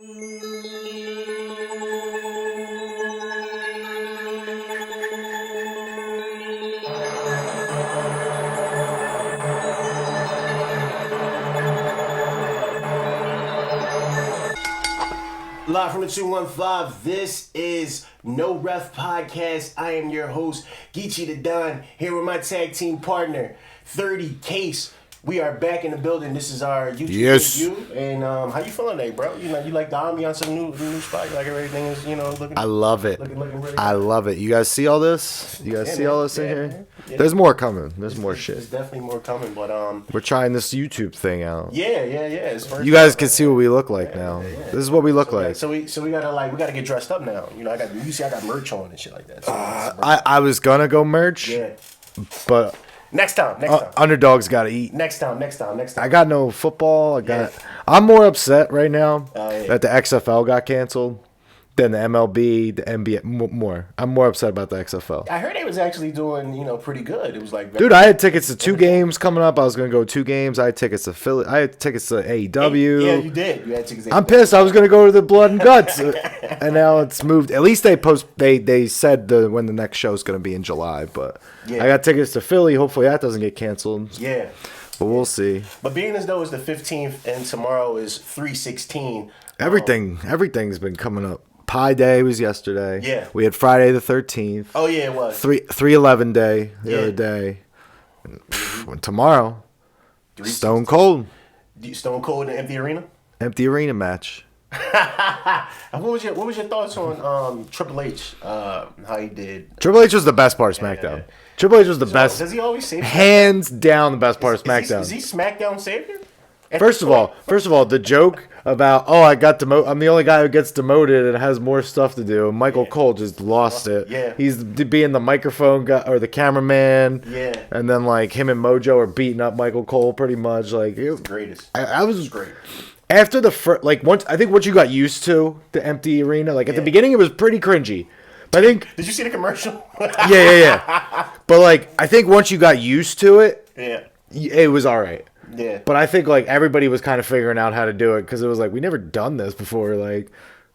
Live from the 215, this is No Ref Podcast. I am your host, Geechee the Don, here with my tag team partner, 30 Case. We are back in the building. This is our YouTube debut. And how you feeling today, bro? You like the ambiance of the new spot? You like everything is, looking... I love it. Looking really I love it. You guys see all this? You guys see all this in here? Yeah. There's more coming. There's more shit. There's definitely more coming, but... We're trying this YouTube thing out. Yeah. You guys can see what we look like now. Yeah. This is what we look like. So we gotta get dressed up now. I got merch on and shit like that. So I was gonna go merch. Yeah. But... Next time. Underdogs gotta eat. Next time. I got no football. I'm more upset right now that the XFL got canceled than the MLB, the NBA. More. I'm more upset about the XFL. I heard they was actually doing, pretty good. It was like, dude, I had tickets to 2 games coming up. I was gonna go 2 games. I had tickets to Philly. I had tickets to AEW. Yeah, you did. You had tickets. I'm pissed. I was gonna go to the Blood and Guts, and now it's moved. At least they said when the next show is gonna be in July, but I got tickets to Philly. Hopefully that doesn't get canceled. Yeah. But we'll see. But being as though it's the 15th and tomorrow is 3/16. Everything's been coming up. Pi Day was yesterday. Yeah. We had Friday the 13th. Oh yeah, it was. 3/11 Day the other day. Tomorrow. Stone Cold. Stone Cold in the empty arena? Empty arena match. What was your thoughts on Triple H? How he did? Triple H was the best part of SmackDown. Yeah. Triple H was the best. Does he always say hands down the best part of SmackDown? Is he SmackDown savior? First of all, the joke about I got demoted. I'm the only guy who gets demoted and has more stuff to do. Michael Cole just lost it. Yeah, he's being the microphone guy or the cameraman. Yeah, and then him and Mojo are beating up Michael Cole pretty much. It was the greatest. I was great. After the first, once you got used to the empty arena, at the beginning it was pretty cringy. But I think. Did you see the commercial? yeah. But I think once you got used to it, it was all right. Yeah. But I think everybody was kind of figuring out how to do it because it was we never done this before.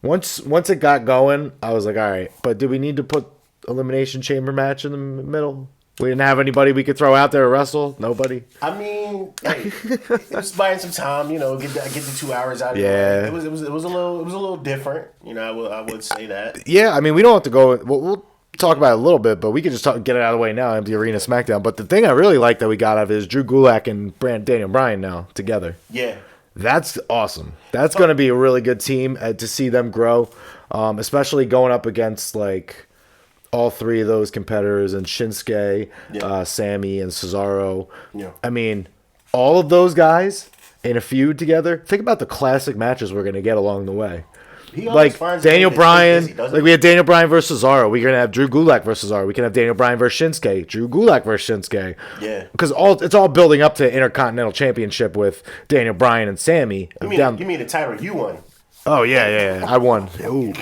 Once it got going, I was like, all right. But do we need to put Elimination Chamber match in the middle? We didn't have anybody we could throw out there to wrestle. Nobody. I mean, hey, it was buying some time. Get the 2 hours out of it. It was a little different. I would say that. Yeah, I mean, we don't have to go. We'll talk about it a little bit, but we can just get it out of the way now. Empty Arena SmackDown. But the thing I really like that we got out of it is Drew Gulak and Daniel Bryan now together. Yeah, that's awesome. That's going to be a really good team to see them grow, especially going up against all 3 of those competitors and Shinsuke, Sammy, and Cesaro. Yeah, I mean, all of those guys in a feud together. Think about the classic matches we're going to get along the way. Daniel Bryan, we had Daniel Bryan versus Cesaro. We're gonna have Drew Gulak versus Cesaro. We can have Daniel Bryan versus Shinsuke. Drew Gulak versus Shinsuke. Yeah, because it's all building up to Intercontinental Championship with Daniel Bryan and Sammy. You mean the title you won? Oh yeah, I won. Ooh,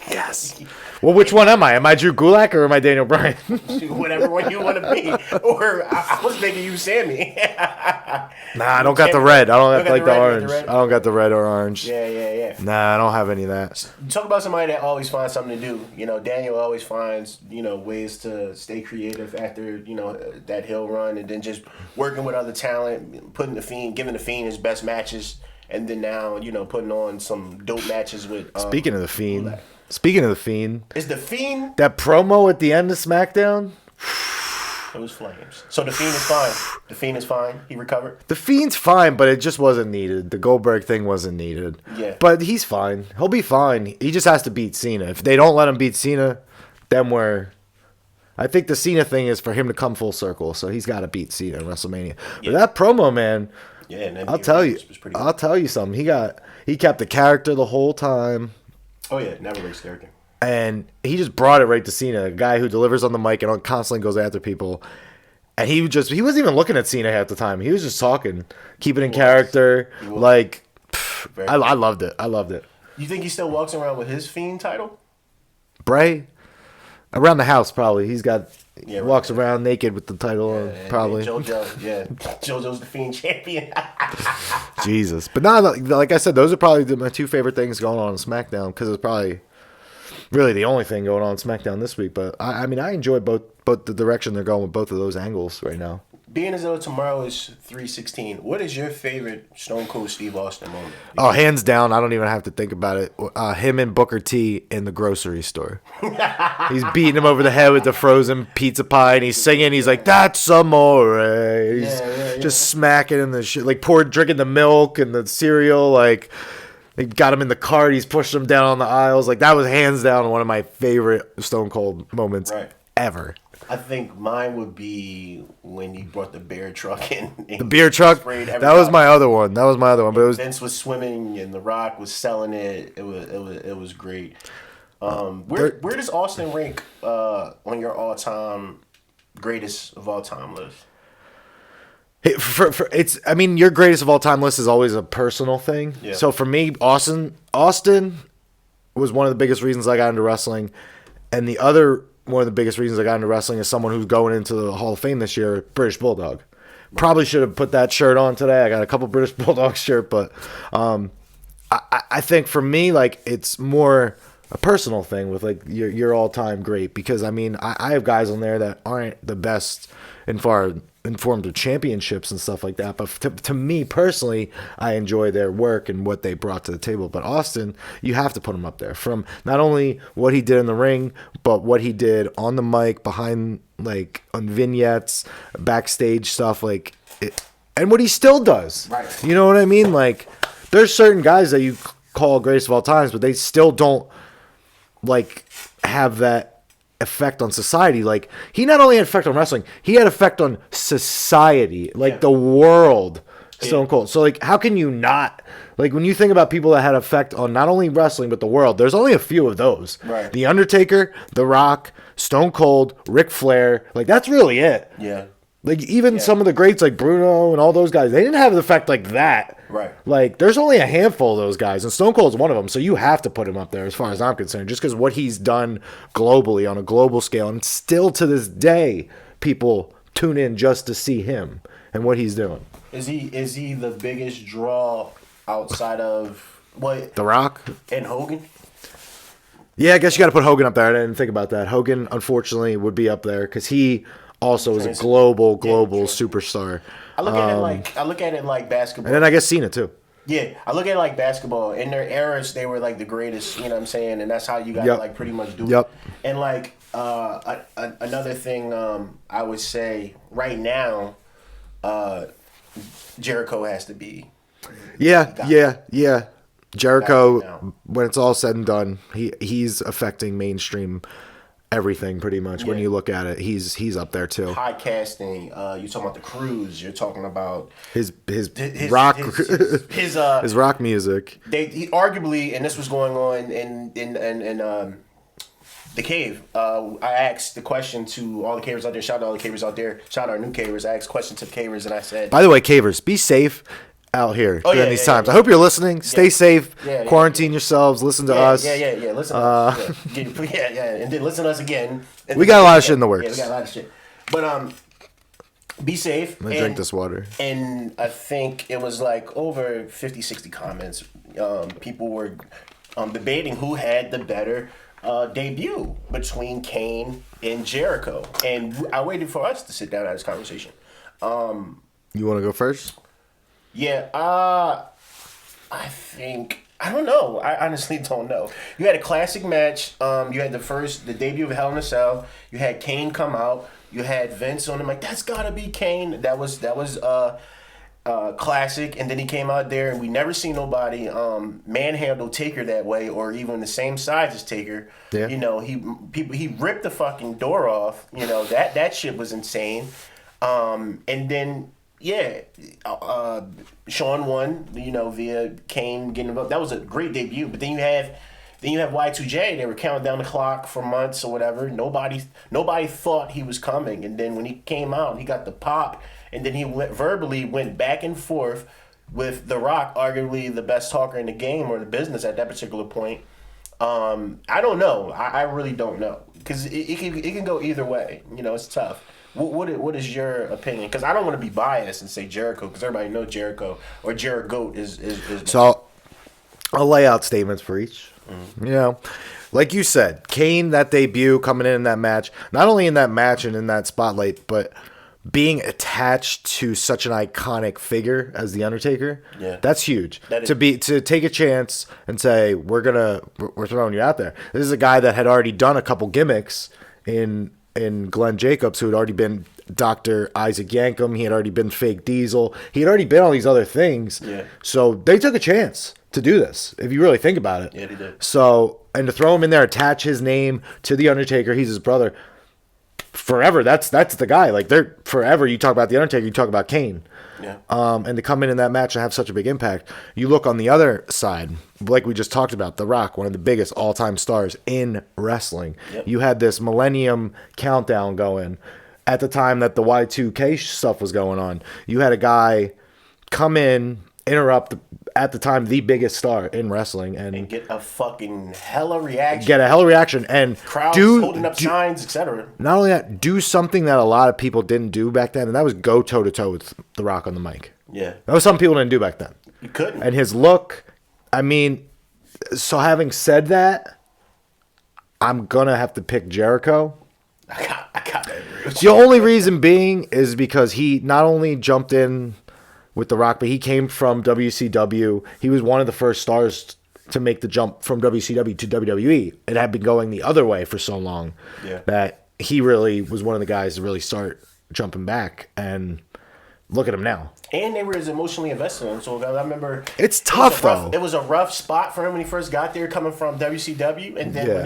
yes. Well, which one am I? Am I Drew Gulak or am I Daniel Bryan? Whatever one you want to be. Or I was making you Sammy. Nah, I don't got the red. I don't have the orange. I don't got the red or orange. Yeah. Nah, I don't have any of that. Talk about somebody that always finds something to do. Daniel always finds, ways to stay creative after, that hill run and then just working with other talent, giving the Fiend his best matches, and then now, putting on some dope matches with Speaking of the Fiend. Is the Fiend... That promo at the end of SmackDown? It was flames. So the Fiend is fine. He recovered? The Fiend's fine, but it just wasn't needed. The Goldberg thing wasn't needed. Yeah. But he's fine. He'll be fine. He just has to beat Cena. If they don't let him beat Cena, then I think the Cena thing is for him to come full circle, so he's got to beat Cena in WrestleMania. Yeah. But that promo, man... Yeah, and I'll tell you something. He kept the character the whole time. Oh yeah, never breaks character. And he just brought it right to Cena, a guy who delivers on the mic and constantly goes after people. And he wasn't even looking at Cena half the time. He was just talking, keeping in character. I loved it. You think he still walks around with his Fiend title? Bray? Around the house, probably. He's got walks right. around naked with the title on, probably. JoJo's the Fiend champion. Jesus. But no, like I said, those are probably my two favorite things going on SmackDown, because it's probably really the only thing going on SmackDown this week. But I mean, I enjoy both the direction they're going with both of those angles right now. Being as though tomorrow is 3/16, what is your favorite Stone Cold Steve Austin moment? Oh, hands down, I don't even have to think about it. Him and Booker T in the grocery store. He's beating him over the head with the frozen pizza pie, and he's singing. He's like, "That's amore." He's just smacking in the shit, like drinking the milk and the cereal. Like, they got him in the cart. He's pushing him down on the aisles. Like, that was hands down one of my favorite Stone Cold moments ever. I think mine would be when he brought the beer truck in. The beer truck? That was my other one. But Vince was swimming and The Rock was selling it. It was great. Where does Austin rank on your all-time greatest of all time list? Your greatest of all time list is always a personal thing. Yeah. So for me, Austin was one of the biggest reasons I got into wrestling, and the other one of the biggest reasons I got into wrestling is someone who's going into the Hall of Fame this year, British Bulldog. Probably should have put that shirt on today. I got a couple British Bulldog shirt, but I think for me, like, it's more a personal thing with like your all-time great, because I mean I have guys on there that aren't the best informed of championships and stuff like that, but to me personally, I enjoy their work and what they brought to the table. But Austin, you have to put him up there, from not only what he did in the ring, but what he did on the mic, behind, like, on vignettes, backstage stuff, like it, and what he still does. Right. You know what I mean? Like, there's certain guys that you call greatest of all times, but they still don't, like, have that effect on society. Like, he not only had effect on wrestling, he had effect on society, like the world. Stone Cold. So, like, how can you not, like, when you think about people that had effect on not only wrestling but the world, there's only a few of those. Right. The Undertaker, The Rock, Stone Cold, Ric Flair, like, that's really it. Yeah. Like, even some of the greats like Bruno and all those guys, they didn't have an effect like that. Right. Like, there's only a handful of those guys, and Stone Cold's one of them, so you have to put him up there as far as I'm concerned, just because what he's done globally on a global scale, and still to this day, people tune in just to see him and what he's doing. Is he the biggest draw outside of what? The Rock? And Hogan? Yeah, I guess you got to put Hogan up there. I didn't think about that. Hogan, unfortunately, would be up there because he also is a global superstar. I look at it like basketball. And then I guess Cena too. Yeah, I look at it like basketball. In their eras, they were like the greatest, you know what I'm saying? And that's how you got to like pretty much do it. And like another thing I would say right now, Jericho has to be. Yeah. Jericho, when it's all said and done, he's affecting mainstream everything pretty much. When you look at it, he's up there too. Podcasting, you're talking about the cruise, you're talking about his rock his rock music. He arguably, and this was going on in the cave. I asked the question to all the cavers out there. Shout out to all the cavers out there. Shout out our new cavers. I asked questions to the cavers, and I said, by the way, cavers, be safe out here during these times. I hope you're listening. Stay safe. Quarantine yourselves. Listen to us. Listen to us. And then listen to us again. We got a lot of shit in the works. Yeah, we got a lot of shit. But be safe. I'm gonna drink this water. And I think it was like over 50, 60 comments. People were debating who had the better debut between Kane and Jericho. And I waited for us to sit down and have this conversation. You want to go first? Yeah, I think, I don't know. I honestly don't know. You had a classic match. You had the debut of Hell in a Cell. You had Kane come out. You had Vince on the mic. That's gotta be Kane. That was classic. And then he came out there, and we never seen nobody manhandle Taker that way, or even the same size as Taker. Yeah. You know, he ripped the fucking door off. You know, that shit was insane. And then. Yeah, Shawn won, you know, via Kane getting involved. That was a great debut. But then you have Y2J. They were counting down the clock for months or whatever. Nobody thought he was coming. And then when he came out, he got the pop. And then he went back and forth with The Rock, arguably the best talker in the game or the business at that particular point. I don't know. I really don't know because it can go either way. You know, it's tough. What is your opinion? Because I don't want to be biased and say Jericho because everybody knows Jericho or Jericho is. So I'll lay out statements for each. You know, like you said, Kane, that debut coming in that match, not only in that match and in that spotlight, but being attached to such an iconic figure as the Undertaker, that's huge. To take a chance and say we're throwing you out there. This is a guy that had already done a couple gimmicks in Glenn Jacobs, who had already been Dr. Isaac Yankem. He had already been Fake Diesel. He had already been all these other things. Yeah. So they took a chance to do this, if you really think about it. Yeah, they did. So, and to throw him in there, attach his name to the Undertaker, he's his brother. Forever, that's the guy. Like, they're forever. You talk about the Undertaker, you talk about Kane. Yeah. And to come in that match and have such a big impact. You look on the other side, like we just talked about, The Rock, one of the biggest all-time stars in wrestling. Yep. You had this Millennium Countdown going at the time that the Y2K stuff was going on. You had a guy come in, interrupt at the time the biggest star in wrestling and get a fucking hella reaction. And crowds holding up signs, etc. Not only that, do something that a lot of people didn't do back then, and that was go toe to toe with The Rock on the mic. Yeah. That was something people didn't do back then. You couldn't. And his look, I mean, so having said that, I'm gonna have to pick Jericho. I got that. The only reason being is because he not only jumped in with The Rock, but he came from WCW. He was one of the first stars to make the jump from WCW to WWE. It had been going the other way for so long that he really was one of the guys to really start jumping back. And look at him now. And they were as emotionally invested in him. So I remember it's tough though. It was a rough spot for him when he first got there, coming from WCW, and then when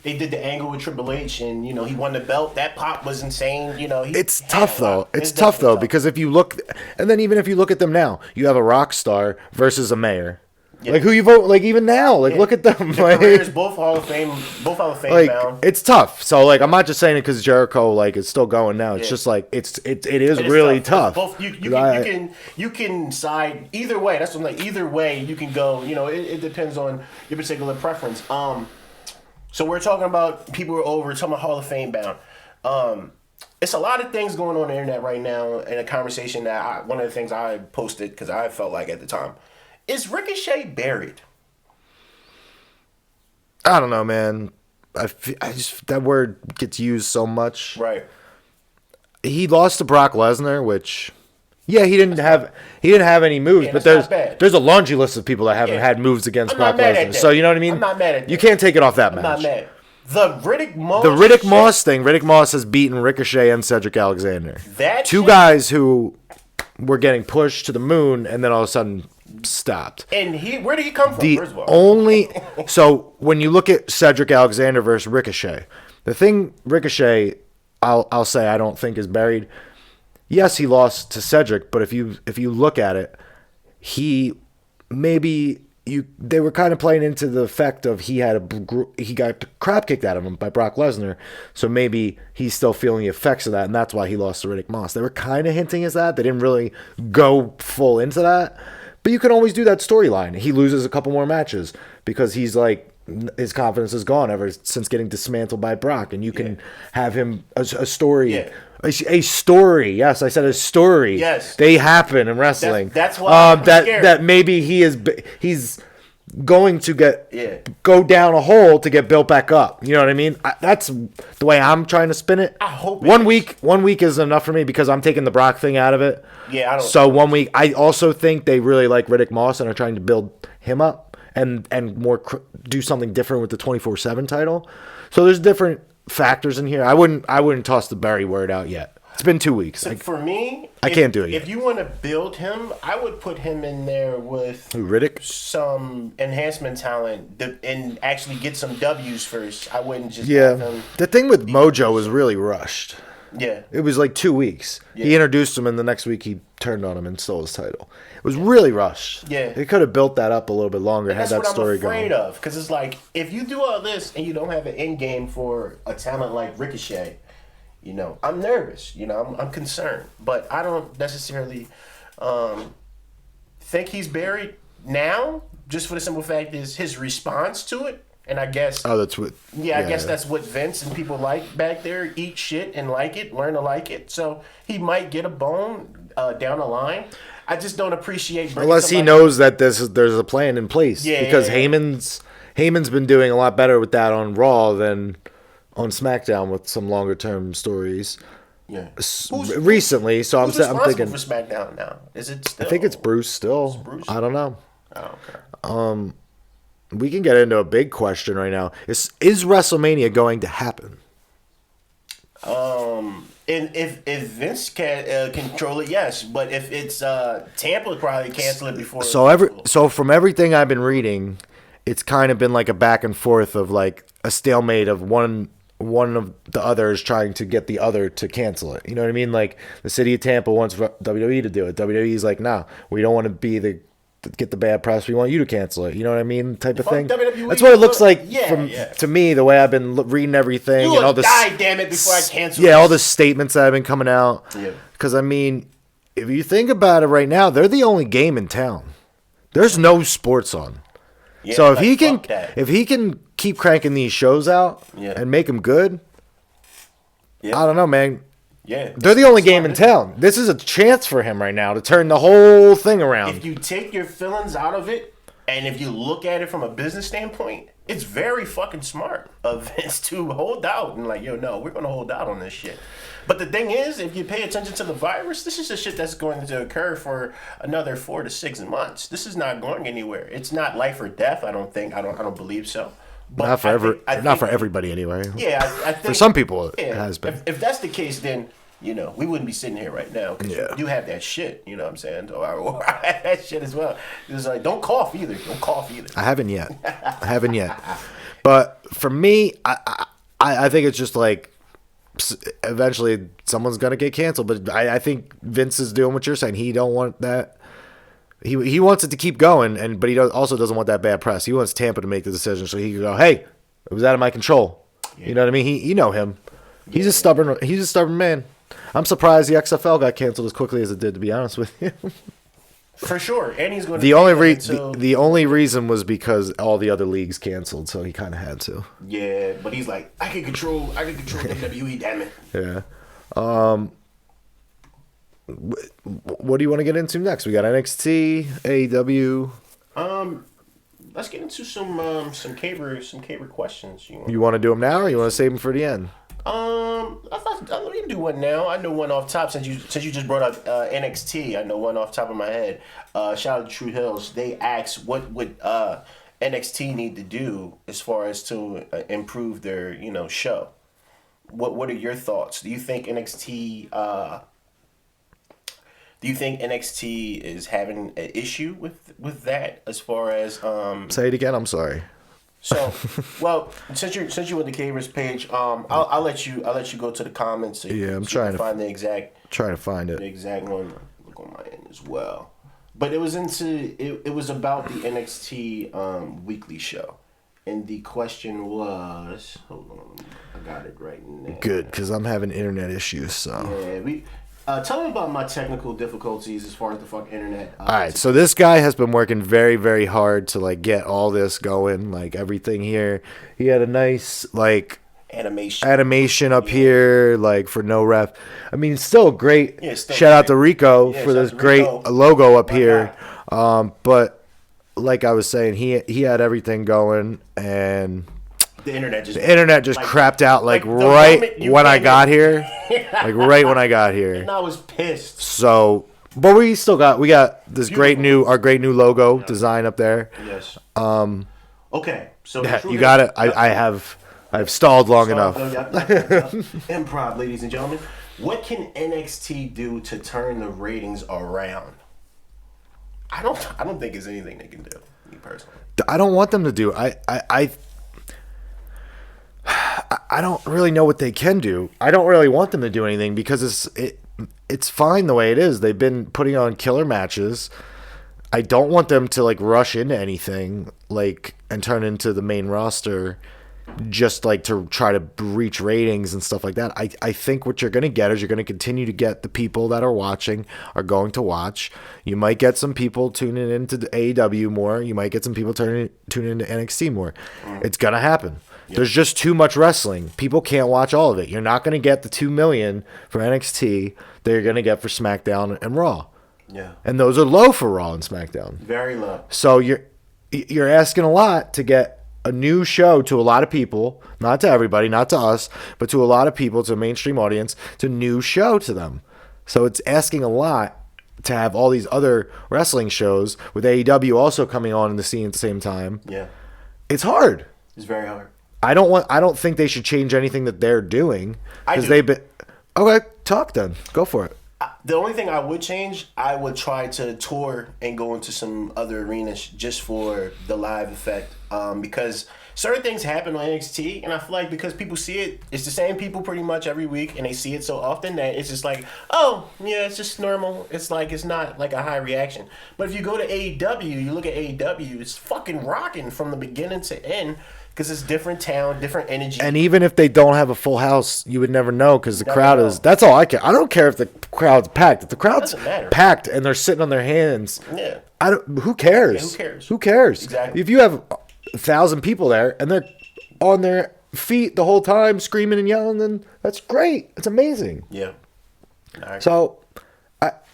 they did the angle with Triple H, and he won the belt. That pop was insane. It's tough though. It's tough though because if you look, and then even if you look at them now, you have a rock star versus a mayor. Yeah. Like who you vote? Like even now, look at them. Their careers, both Hall of Fame like, bound. It's tough. So I'm not just saying it because Jericho is still going now. It's just like it is really tough. Both you can side either way. That's what I'm like. Either way you can go. It depends on your particular preference. So we're talking about people who are over. We're talking about Hall of Fame bound. It's a lot of things going on the internet right now, and a conversation that one of the things I posted because I felt like at the time. Is Ricochet buried? I don't know, man. I just that word gets used so much. Right. He lost to Brock Lesnar, which he didn't have any moves, but there's a laundry list of people that haven't had moves against Brock Lesnar. So you know what I mean? I'm not mad at that. You can't take it off that match. I'm not mad. The Riddick Moss thing. Riddick Moss has beaten Ricochet and Cedric Alexander. Two guys who were getting pushed to the moon, and then all of a sudden stopped. And where did he come from? First of all? So when you look at Cedric Alexander versus Ricochet, the thing Ricochet, I'll say I don't think is buried. Yes, he lost to Cedric, but if you look at it, they were kind of playing into the effect of he got the crap kicked out of him by Brock Lesnar, so maybe he's still feeling the effects of that, and that's why he lost to Riddick Moss. They were kind of hinting at that. They didn't really go full into that. But you can always do that storyline. He loses a couple more matches because he's like, his confidence is gone ever since getting dismantled by Brock. And you can have him a story. Yeah. A story. Yes, I said a story. Yes. They happen in wrestling. That's why I'm scared. That maybe he's going to go down a hole to get built back up. You know what I mean? That's the way I'm trying to spin it. I hope one week is enough for me because I'm taking the Brock thing out of it. Yeah, I don't. So 1 week, I also think they really like Riddick Moss and are trying to build him up and more do something different with the 24/7 title. So there's different factors in here. I wouldn't toss the Barry word out yet. It's been 2 weeks. So for me, I can't do it yet. If you want to build him, I would put him in there with Riddick, some enhancement talent, and actually get some W's first. I wouldn't just have him. The thing with Mojo was really rushed. Yeah. It was like 2 weeks. Yeah. He introduced him, and the next week he turned on him and stole his title. It was really rushed. Yeah. They could have built that up a little bit longer, and had that story going. That's what I'm afraid of, because it's like, if you do all this and you don't have an end game for a talent like Ricochet, I'm nervous. I'm concerned. But I don't necessarily think he's buried now, just for the simple fact is his response to it And I guess that's what. I guess that's what Vince and people like back there. Eat shit and like it, learn to like it. So he might get a bone down the line. I just don't appreciate unless he knows that there's a plan in place. Yeah, because Heyman's been doing a lot better with that on Raw than on SmackDown with some longer term stories. Yeah, recently. So I'm thinking for SmackDown now. Is it still? I think it's Bruce still. It's Bruce? I don't know. Oh, okay. We can get into a big question right now. Is WrestleMania going to happen? And if Vince can control it, yes. But if it's Tampa, would probably cancel it before. So from everything I've been reading, it's kind of been like a back and forth of like a stalemate of one of the others trying to get the other to cancel it. You know what I mean? Like the city of Tampa wants WWE to do it. WWE's like, nah, we don't want to be get the bad press. We want you to cancel it. You know what I mean? Type of thing. WWE, that's what it looks like to me. The way I've been reading everything and all this. Die, damn it! Before I cancel. Yeah, all the statements that have been coming out. Yeah. Because I mean, if you think about it, right now they're the only game in town. There's no sports on. Yeah, so if he can keep cranking these shows out and make them good, I don't know, man. Yeah, they're the only game in town. This is a chance for him right now to turn the whole thing around. If you take your feelings out of it, and if you look at it from a business standpoint, it's very fucking smart of Vince to hold out and like, yo, no, we're gonna hold out on this shit. But the thing is, if you pay attention to the virus, this is the shit that's going to occur for another 4 to 6 months. This is not going anywhere. It's not life or death. I don't think. I don't believe so. But not for everybody anyway. Yeah, I think for some people it has been. If that's the case, then we wouldn't be sitting here right now because you have that shit. You know what I'm saying? Or I have that shit as well. It's like don't cough either. I haven't yet. But for me, I think it's just like eventually someone's gonna get canceled. But I think Vince is doing what you're saying. He don't want that. He wants it to keep going, but he also doesn't want that bad press. He wants Tampa to make the decision so he can go, hey, it was out of my control. Yeah. You know what I mean? You know him. He's a stubborn man. I'm surprised the XFL got canceled as quickly as it did, to be honest with you. For sure, and he's going to. The only reason was because all the other leagues canceled, so he kind of had to. Yeah, but he's like, I can control WWE. Damn it. Yeah. What do you want to get into next? We got NXT, AEW. Let's get into some caber questions. You want to do them now, or you want to save them for the end? Let me do one now. I know one off top since you just brought up NXT. I know one off top of my head. Shout out to True Hills. They asked what would NXT need to do as far as to improve their show. What are your thoughts? Do you think NXT is having an issue with that as far as Say it again. I'm sorry. So, well, since you went to Caver's page, I'll let you go to the comments. So I'm trying to find the exact. Trying to find it. The exact one. Look on my end as well. But it was it was about the NXT weekly show, and the question was, hold on, I got it right now. Good, because I'm having internet issues. So tell me about my technical difficulties as far as the fuck internet. All right, so this guy has been working very, very hard to like get all this going, like everything here. He had a nice like animation up here, like for no ref. I mean, still great. Yeah, shout out to Rico for this great logo up here. But like I was saying, he had everything going, and the internet just crapped out right when I got here. Like right when I got here. And I was pissed. So, but we got this great new logo design up there. Yes. Okay. So you got it. I've stalled long enough. Improv, ladies and gentlemen. What can NXT do to turn the ratings around? I don't think there's anything they can do. Me personally. I don't want them to do. I don't really know what they can do. I don't really want them to do anything because it's fine the way it is. They've been putting on killer matches. I don't want them to like rush into anything like and turn into the main roster just like to try to reach ratings and stuff like that. I think what you're going to get is you're going to continue to get the people that are watching are going to watch. You might get some people tuning into the AEW more. You might get some people tuning into NXT more. It's going to happen. Yep. There's just too much wrestling. People can't watch all of it. You're not going to get the 2 million for NXT that you're going to get for SmackDown and Raw. Yeah. And those are low for Raw and SmackDown. Very low. So you're asking a lot to get a new show to a lot of people, not to everybody, not to us, but to a lot of people, to a mainstream audience, to a new show to them. So it's asking a lot to have all these other wrestling shows with AEW also coming on in the scene at the same time. Yeah. It's hard. It's very hard. I don't think they should change anything that they're doing because they've been. Okay, talk then. Go for it. The only thing I would change, I would try to tour and go into some other arenas just for the live effect. Because certain things happen on NXT, and I feel like because people see it, it's the same people pretty much every week, and they see it so often that it's just like, oh, yeah, it's just normal. It's like, it's not like a high reaction. But if you go to AEW, you look at AEW, it's fucking rocking from the beginning to end. Because it's different town, different energy. And even if they don't have a full house, you would never know because the crowd is... That's all I care. I don't care if the crowd's packed. If the crowd's packed and they're sitting on their hands, yeah. Who cares? Yeah, who cares? Who cares? Exactly. If you have 1,000 people there and they're on their feet the whole time screaming and yelling, then that's great. It's amazing. Yeah. All right. So...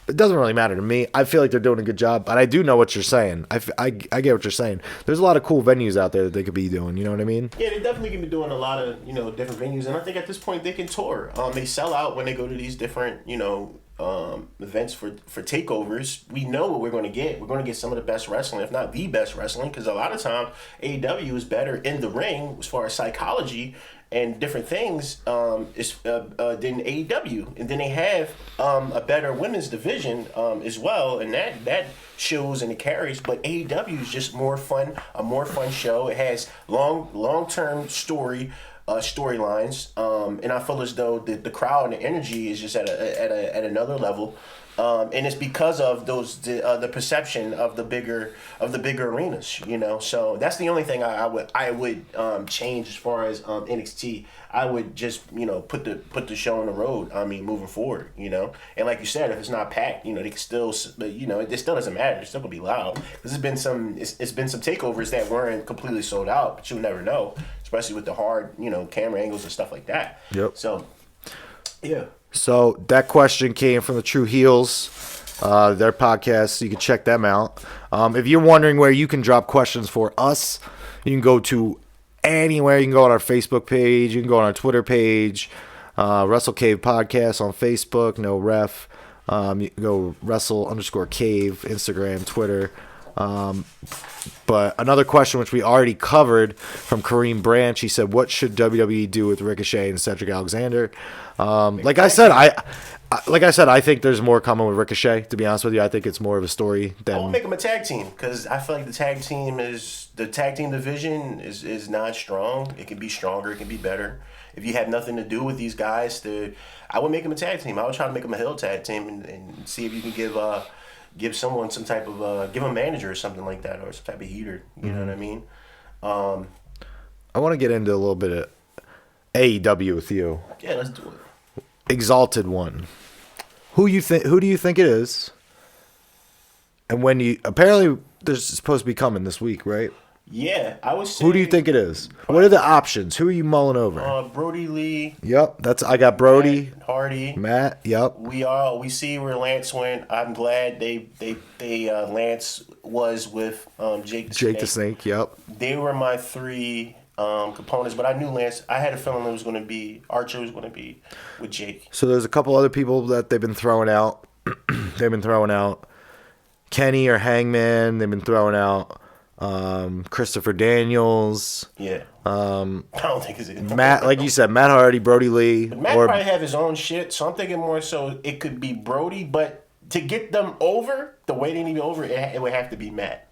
it doesn't really matter to me. I feel like they're doing a good job, but I do know what you're saying. I get what you're saying. There's a lot of cool venues out there that they could be doing. You know what I mean? Yeah, they definitely can be doing a lot of different venues, and I think at this point they can tour. They sell out when they go to these different events for takeovers. We know what we're going to get. We're going to get some of the best wrestling, if not the best wrestling, because a lot of times AEW is better in the ring as far as psychology and different things than AEW. And then they have a better women's division as well, and that shows and it carries. But AEW is just more fun, a more fun show. It has long-term storylines, and I feel as though the crowd and the energy is just at another level. And it's because of the perception of the bigger arenas, So that's the only thing I would change as far as NXT. I would just put the show on the road. I mean, moving forward, And like you said, if it's not packed, they can still, it still doesn't matter. It's still gonna be loud. Because it's been some takeovers that weren't completely sold out, but you'll never know, especially with the hard camera angles and stuff like that. Yep. So, yeah. So that question came from the True Heels, their podcast. You can check them out. If you're wondering where you can drop questions for us, you can go to anywhere. You can go on our Facebook page. You can go on our Twitter page, Wrestle Cave Podcast on Facebook, no ref. You can go Wrestle_Cave, Instagram, Twitter. But another question which we already covered from Kareem Branch, he said, what should WWE do with Ricochet and Cedric Alexander? Like I said, I think there's more coming with Ricochet, to be honest with you. I think it's more of a story than... I will make them a tag team, because I feel like the tag team division is not strong. It can be stronger, it can be better. If you have nothing to do with these guys, I would make them a tag team. I would try to make them a heel tag team and see if you can give someone some type of give a manager or something like that, or some type of heater. You know what I mean? I want to get into a little bit of AEW with you. Yeah, let's do it. Exalted One. Who do you think it is? And when apparently there's supposed to be coming this week, right? Yeah, I was saying... Who do you think it is? What are the options? Who are you mulling over? Brody Lee. Yep, I got Brody. Matt Hardy. Matt, yep. We see where Lance went. I'm glad they Lance was with Jake the Snake, yep. They were my three components, but I knew Lance. I had a feeling it was going to be Archer was going to be with Jake. So there's a couple other people that they've been throwing out. Kenny or Hangman. They've been throwing out. Christopher Daniels. Yeah. I don't think it's Matt, like you said, Matt Hardy, Brody Lee. But Matt probably have his own shit, so I'm thinking more so it could be Brody, but to get them over, the way they need to be over, it would have to be Matt.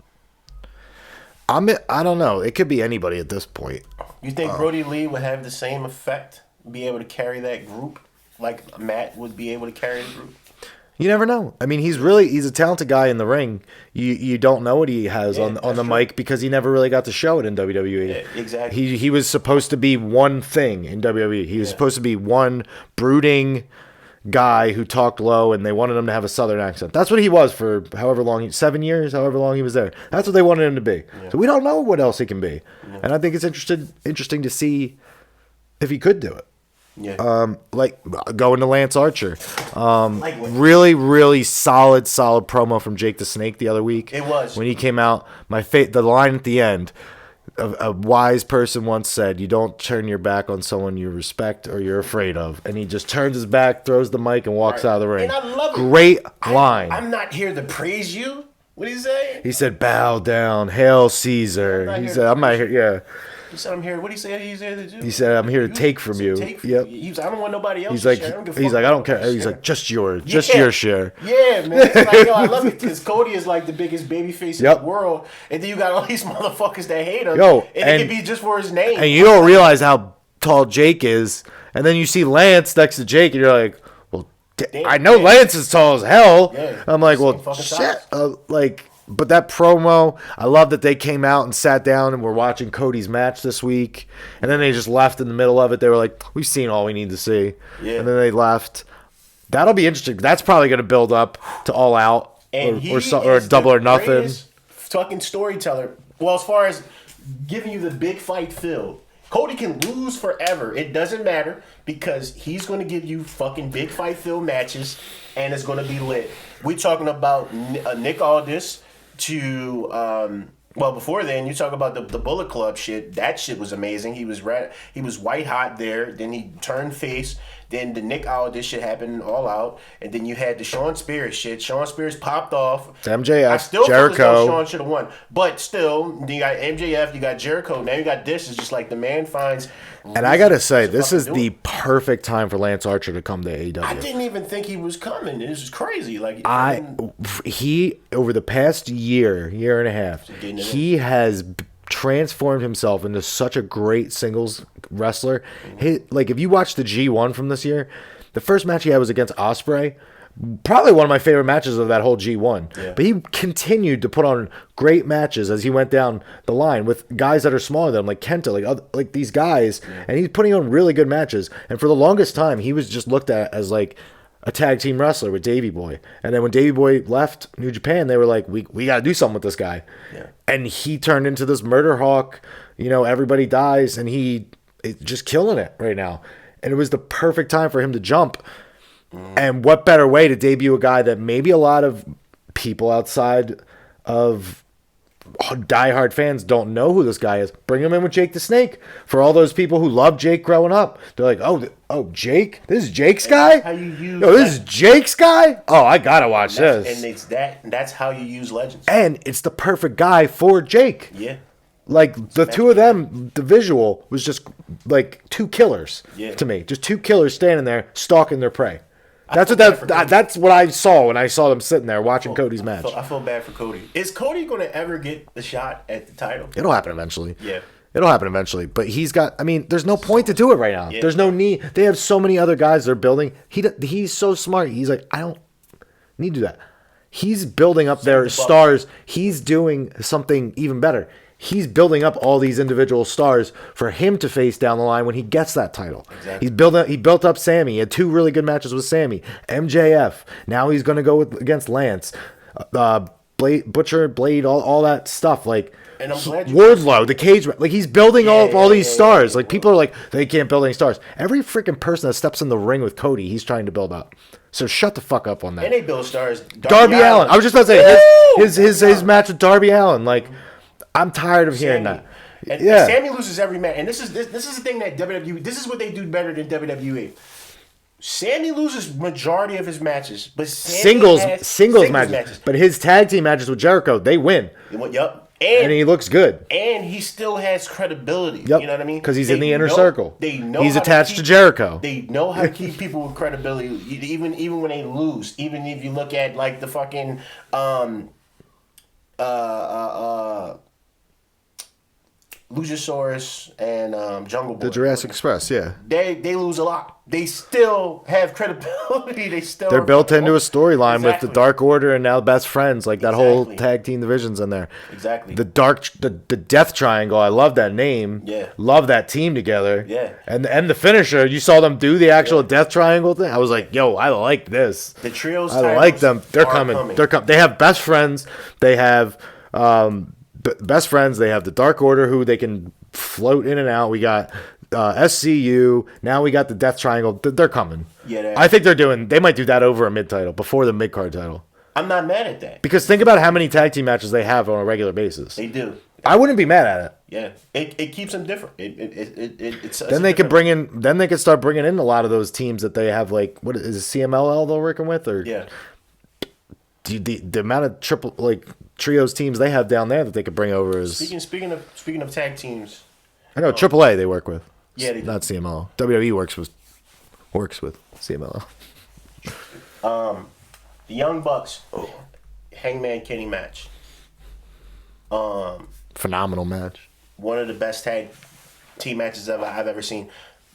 I don't know. It could be anybody at this point. You think Brody Lee would have the same effect, be able to carry that group, like Matt would be able to carry the group? You never know. I mean, he's a talented guy in the ring. You don't know what he has on the mic because he never really got to show it in WWE. Yeah, exactly. He was supposed to be one thing in WWE. He was supposed to be one brooding guy who talked low, and they wanted him to have a southern accent. That's what he was for however long, 7 years, however long he was there. That's what they wanted him to be. Yeah. So we don't know what else he can be. Yeah. And I think it's interesting to see if he could do it. Yeah. Like going to Lance Archer. Really, really solid promo from Jake the Snake the other week. It was. When he came out, the line at the end, a wise person once said, you don't turn your back on someone you respect or you're afraid of. And he just turns his back, throws the mic, and walks out of the ring. And I love it. Great line. I'm not here to praise you. What did he say? He said, bow down, hail Caesar. He said, I'm not here, yeah. He said, I'm here. What did he say he's here to do? He said, I'm here to take from you. Yep. He was, I don't want nobody else he's to like, share. I don't care. He's like, just yours. Just your share. Yeah, man. It's like, yo, I love it because Cody is like the biggest babyface in the world. And then you got all these motherfuckers that hate him. And it could be just for his name. And you don't realize how tall Jake is. And then you see Lance next to Jake, and you're like, well, I know Lance is tall as hell. Yeah. I'm like, well, shit. But that promo, I love that they came out and sat down and were watching Cody's match this week. And then they just left in the middle of it. They were like, we've seen all we need to see. Yeah. And then they left. That'll be interesting. That's probably going to build up to All Out or Double or Nothing. Fucking storyteller. Well, as far as giving you the big fight feel, Cody can lose forever. It doesn't matter because he's going to give you fucking big fight feel matches and it's going to be lit. We're talking about Nick Aldis. Before then, you talk about the Bullet Club shit. That shit was amazing. He was white hot there. Then he turned face. Then the Nick Aldis shit happened all out. And then you had the Shawn Spears shit. Shawn Spears popped off. MJF, I still Jericho. feel as though Shawn should have won. But still, you got MJF, you got Jericho. Now you got this. It's just like the man finds... And I gotta say, this is the perfect time for Lance Archer to come to AEW. I didn't even think he was coming. This is crazy. He over the past year and a half, he has transformed himself into such a great singles wrestler. If you watch the G1 from this year, the first match he had was against Ospreay. Probably one of my favorite matches of that whole G1. Yeah. But he continued to put on great matches as he went down the line with guys that are smaller than him, like Kenta, like these guys. Yeah. And he's putting on really good matches. And for the longest time, he was just looked at as like a tag team wrestler with Davey Boy. And then when Davey Boy left New Japan, they were like, we got to do something with this guy. Yeah. And he turned into this murder hawk. Everybody dies, and he's just killing it right now. And it was the perfect time for him to jump. And what better way to debut a guy that maybe a lot of people outside of diehard fans don't know who this guy is? Bring him in with Jake the Snake. For all those people who loved Jake growing up, they're like, oh, Jake? This is Jake's guy? This is Jake's guy? Oh, I gotta watch this. And that's how you use legends. And it's the perfect guy for Jake. Yeah. Like, the two of them, the visual was just like two killers to me. Just two killers standing there stalking their prey. That's what I saw when I saw them sitting there watching Cody's match. I feel bad for Cody. Is Cody going to ever get the shot at the title? It'll happen eventually. Yeah. It'll happen eventually. But there's no point to do it right now. Yeah. There's no need. They have so many other guys they're building. He's so smart. He's like, I don't need to do that. He's building up their stars. He's doing something even better. He's building up all these individual stars for him to face down the line when he gets that title. Exactly. He built up Sammy. He had two really good matches with Sammy. MJF. Now he's going to go against Lance. Butcher, Blade, all that stuff. Like, and I'm glad Wardlow, the cage. Like, he's building all these stars. Like, people are like, they can't build any stars. Every freaking person that steps in the ring with Cody, he's trying to build up. So shut the fuck up on that. And they build stars. Darby Allin. I was just about to say, his match with Darby Allin. Like, I'm tired of hearing that. And Sammy loses every match. And this is the thing that WWE, this is what they do better than WWE. Sammy loses majority of his matches, but singles matches. But his tag team matches with Jericho, they win. Yep. And he looks good. And he still has credibility. Yep. You know what I mean? Because he's in the inner circle. He's attached to Jericho. They know how to keep people with credibility, even when they lose. Even if you look at like the fucking Luchasaurus and Jungle Boy. The Jurassic Express, yeah. They lose a lot. They still have credibility. They're built into a storyline with Exactly. the Dark Order and now Best Friends. Like that whole tag team division's in there. Exactly. The Death Triangle. I love that name. Yeah. Love that team together. Yeah. And the finisher. You saw them do the actual Death Triangle thing. I was like, yo, I like this. The trios. I like them. They're coming. They're coming. They have Best Friends. They have Best Friends. They have the Dark Order who they can float in and out. We got SCU. Now we got the Death Triangle. They're coming. Yeah, I think they might do that over a mid title before the mid card title. I'm not mad at that. Because think about how many tag team matches they have on a regular basis. They do. I wouldn't be mad at it. Yeah, it keeps them different. It's then they could bring in. Then they could start bringing in a lot of those teams that they have. Like, what is it, CMLL they're working with, or yeah. The amount of trios teams they have down there that they could bring over is Speaking of tag teams. I know AAA they work with. Yeah, they do. Not CMLL. WWE works with CMLL. The Young Bucks, Hangman Kenny match. Phenomenal match. One of the best tag team matches I've ever seen.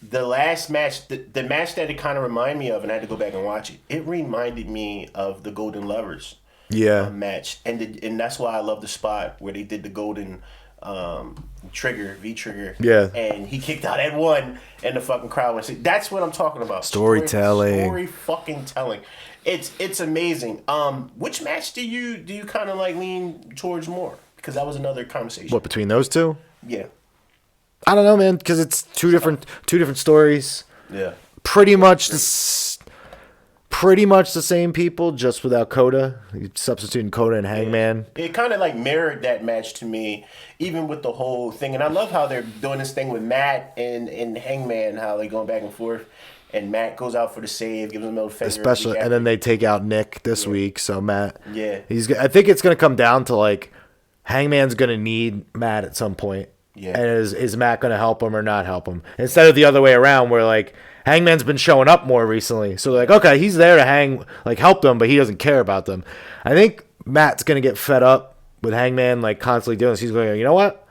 The last match, the match that it kind of reminded me of, and I had to go back and watch it. It reminded me of the Golden Lovers. Match, and that's why I love the spot where they did the golden trigger, V-trigger. Yeah. And he kicked out at one, and the fucking crowd went. That's what I'm talking about. Storytelling. Story fucking telling. It's amazing. Which match do you kind of like lean towards more? Because that was another conversation. What, between those two? Yeah. I don't know, man. Because it's two different stories. Yeah. Pretty much the same people, just without Coda. You substituting Coda and Hangman. It kind of like mirrored that match to me, even with the whole thing. And I love how they're doing this thing with Matt and Hangman, how they're going back and forth. And Matt goes out for the save, gives him a middle finger. Especially, and then they take out Nick this week. So Matt, yeah, I think it's gonna come down to like Hangman's gonna need Matt at some point. Yeah, and is Matt gonna help him or not help him instead of the other way around, where like Hangman's been showing up more recently. So they're like, okay, he's there to help them, but he doesn't care about them. I think Matt's gonna get fed up with Hangman like constantly doing this. He's going, you know what?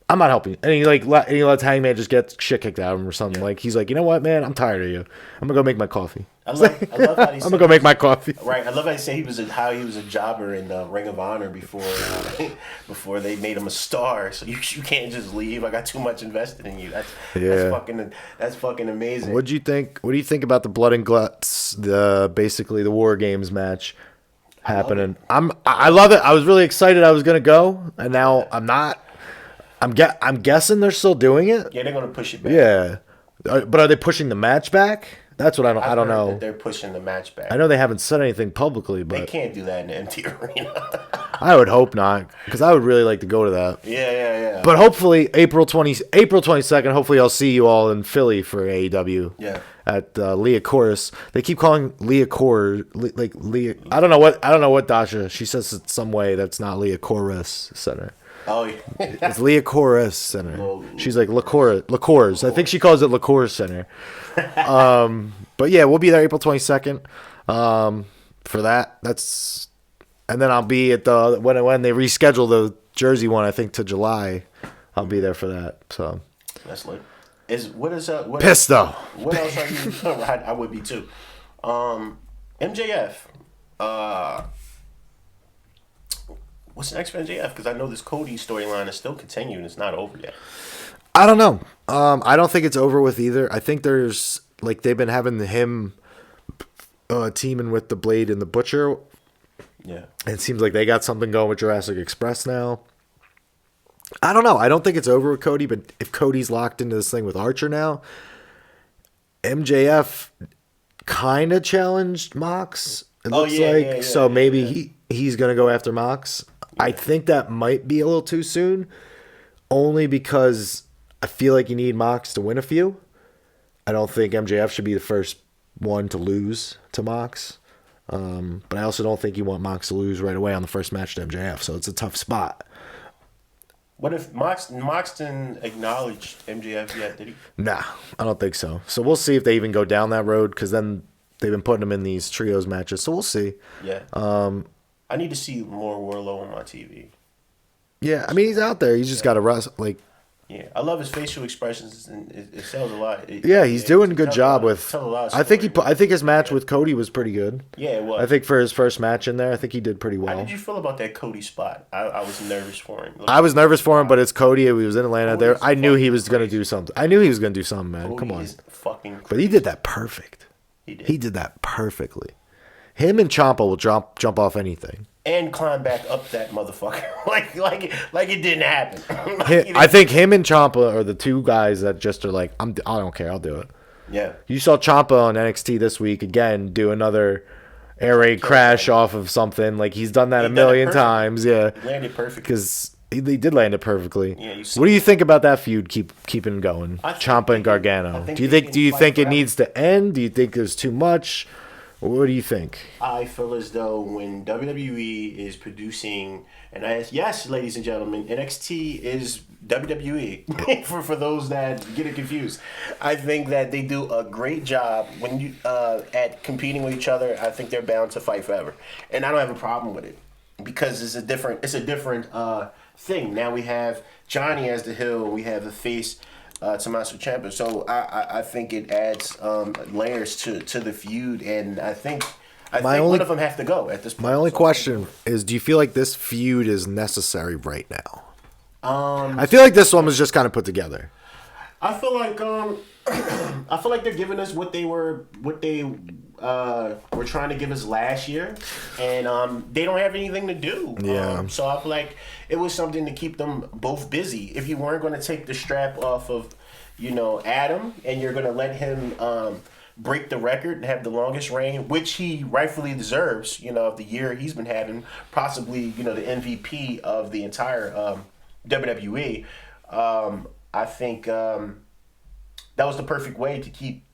I'm not helping you. And he lets Hangman just get shit kicked out of him or something. Yeah. Like he's like, you know what, man? I'm tired of you. I'm gonna go make my coffee. I love how he I'm gonna go make my coffee. Right. I love how he said he was a jobber in Ring of Honor before they made him a star. So you can't just leave. I got too much invested in you. That's fucking amazing. What do you think about the Blood and Guts, basically the War Games match happening? I love it. I was really excited I was gonna go, and now I'm not. I'm guessing they're still doing it. Yeah, they're gonna push it back. Yeah, but are they pushing the match back? That's what I don't know. That they're pushing the match back. I know they haven't said anything publicly, but they can't do that in an empty arena. I would hope not, because I would really like to go to that. Yeah. But hopefully April 22nd. Hopefully I'll see you all in Philly for AEW. Yeah. At Leah Chorus. They keep calling Leah Core like Leah. I don't know what Dasha. She says it some way that's not Leah Chorus Center. Oh yeah. It's Leah Chorus Center. She's like Licours. I think she calls it Licours Center. But yeah, we'll be there April 22nd. For that. And then I'll be at when they reschedule the Jersey one, I think to July. I'll be there for that. So that's lit. Pissed though. What else are you? I would be too. MJF. What's next for MJF? Because I know this Cody storyline is still continuing. It's not over yet. I don't know. I don't think it's over with either. I think there's they've been having him teaming with the Blade and the Butcher. Yeah. It seems like they got something going with Jurassic Express now. I don't know. I don't think it's over with Cody, but if Cody's locked into this thing with Archer now, MJF kind of challenged Mox. It looks like. Yeah, so maybe he's going to go after Mox. Yeah. I think that might be a little too soon, only because I feel like you need Mox to win a few. I don't think MJF should be the first one to lose to Mox. But I also don't think you want Mox to lose right away on the first match to MJF, so it's a tough spot. What if Mox didn't acknowledge MJF yet, did he? Nah, I don't think so. So we'll see if they even go down that road, because then they've been putting him in these trios matches, so we'll see. Yeah. I need to see more Warlow on my TV. Yeah, I mean, he's out there. He's just got to Yeah, I love his facial expressions, and it sells a lot. He's doing a good job with. I think his match with Cody was pretty good. Yeah, it was. I think for his first match in there, I think he did pretty well. How did you feel about that Cody spot? I was nervous for him. I was nervous for him, but it's Cody. He was in Atlanta. There, I knew he was going to do something. Man. Cody Come on, is fucking crazy. But he did that perfect. He did that perfectly. Him and Ciampa will jump off anything. And climb back up that motherfucker like it didn't happen. I think him and Ciampa are the two guys that just are like, I don't care, I'll do it. Yeah. You saw Ciampa on NXT this week again do another air raid crash off of something. Like he's done that a million times. Yeah. He landed perfectly. Because he did land it perfectly. Yeah, what do you think about that feud keeping going? Ciampa and Gargano. Do you think it needs to end? Do you think there's too much? What do you think? I feel as though when WWE is producing, and yes, ladies and gentlemen, NXT is WWE. for those that get it confused, I think that they do a great job when you at competing with each other. I think they're bound to fight forever, and I don't have a problem with it because it's a different thing. Now we have Johnny as the heel, we have the face. Tommaso Ciampa. So I think it adds layers to the feud, and I think one of them have to go at this point. My only question is, do you feel like this feud is necessary right now? I feel like this one was just kind of put together. I feel like they're giving us what they were trying to give us last year, and they don't have anything to do. Yeah. So I feel like it was something to keep them both busy. If you weren't going to take the strap off of, Adam, and you're going to let him break the record and have the longest reign, which he rightfully deserves, of the year he's been having, possibly, the MVP of the entire WWE. I think that was the perfect way to keep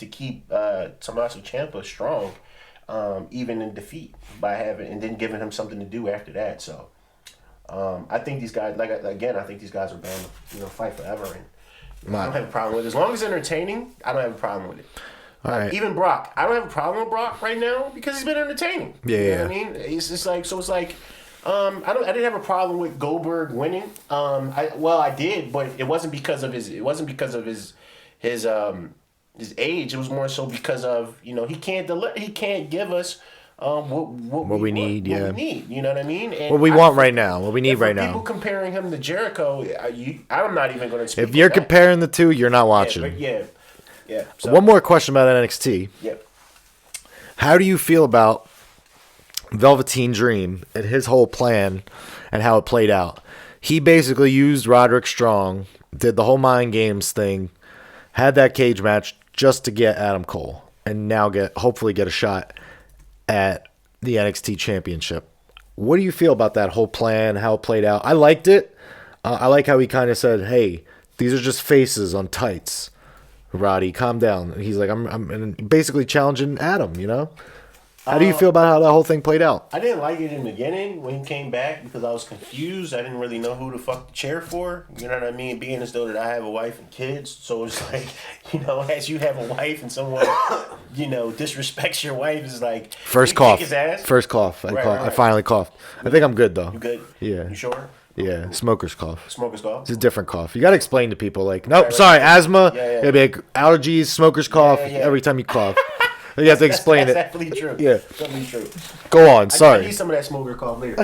Tommaso Ciampa strong, even in defeat, and then giving him something to do after that. So I think these guys, I think these guys are bound to fight forever, and I don't have a problem with it. As long as it's entertaining, I don't have a problem with it. All right. Even Brock, I don't have a problem with Brock right now because he's been entertaining. Yeah. You know what I mean? It's just like, so it's like, I didn't have a problem with Goldberg winning. I did, but it wasn't because of his age. It was more so because of he can't give us what we need. What we need, you know what I mean? And what we want right now. What we need right now. People comparing him to Jericho, I'm not even going to speak. If you're comparing the two, you're not watching. Yeah. So, one more question about NXT. Yeah. How do you feel about Velveteen Dream and his whole plan and how it played out? He basically used Roderick Strong, did the whole mind games thing, had that cage match just to get Adam Cole, and now hopefully get a shot at the NXT Championship. What do you feel about that whole plan, how it played out? I liked it. I like how he kind of said, "Hey, these are just faces on tights. Roddy, calm down." And he's like, I'm basically challenging Adam, How do you feel about how that whole thing played out? I didn't like it in the beginning when he came back because I was confused. I didn't really know who to fuck the chair for. You know what I mean? Being as though that I have a wife and kids. So it's like, as you have a wife and someone, disrespects your wife is like... First cough. His ass. First cough. I finally coughed. I think I'm good, though. You good? Yeah. You sure? Yeah, smoker's cough. Smoker's cough? It's a different cough. You got to explain to people, like, nope, sorry, asthma. Yeah. It'll be like allergies, smoker's cough, every time you cough. You have to explain that's it. That's definitely true. Yeah. Definitely true. Go on, sorry. I need some of that smoker cough later.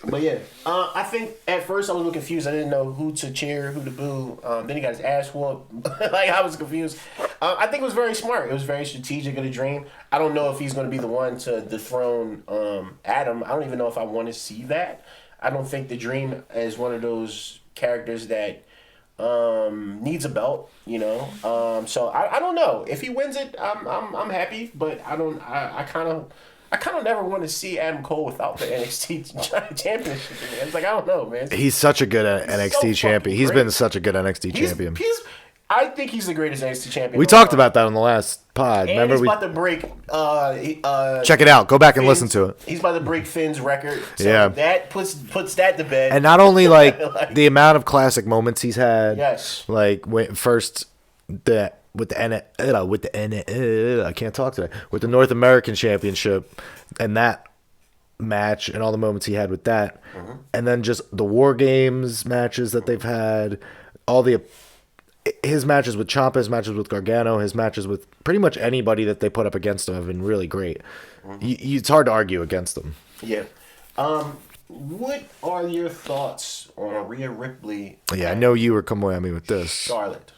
But yeah, I think at first I was a little confused. I didn't know who to cheer, who to boo. Then he got his ass whooped. I was confused. I think it was very smart. It was very strategic of the Dream. I don't know if he's going to be the one to dethrone Adam. I don't even know if I want to see that. I don't think the Dream is one of those characters that needs a belt, So I don't know if he wins it. I'm happy, but I kind of never want to see Adam Cole without the NXT championship. It's like I don't know, man. He's such a good NXT champion. He's been such a good NXT champion. I think he's the greatest NXT champion. We talked about that on the last pod. And remember he's about to break. Check it out. Go back and listen to it. He's about to break Finn's record. So that puts that to bed. And not only the amount of classic moments he's had. Yes. Like with the I can't talk today. With the North American Championship and that match and all the moments he had with that, and then just the War Games matches that they've had. his matches with Ciampa, his matches with Gargano, his matches with pretty much anybody that they put up against him have been really great. It's hard to argue against them. Yeah. What are your thoughts on Rhea Ripley? Yeah, I know you were coming at me with this. Charlotte.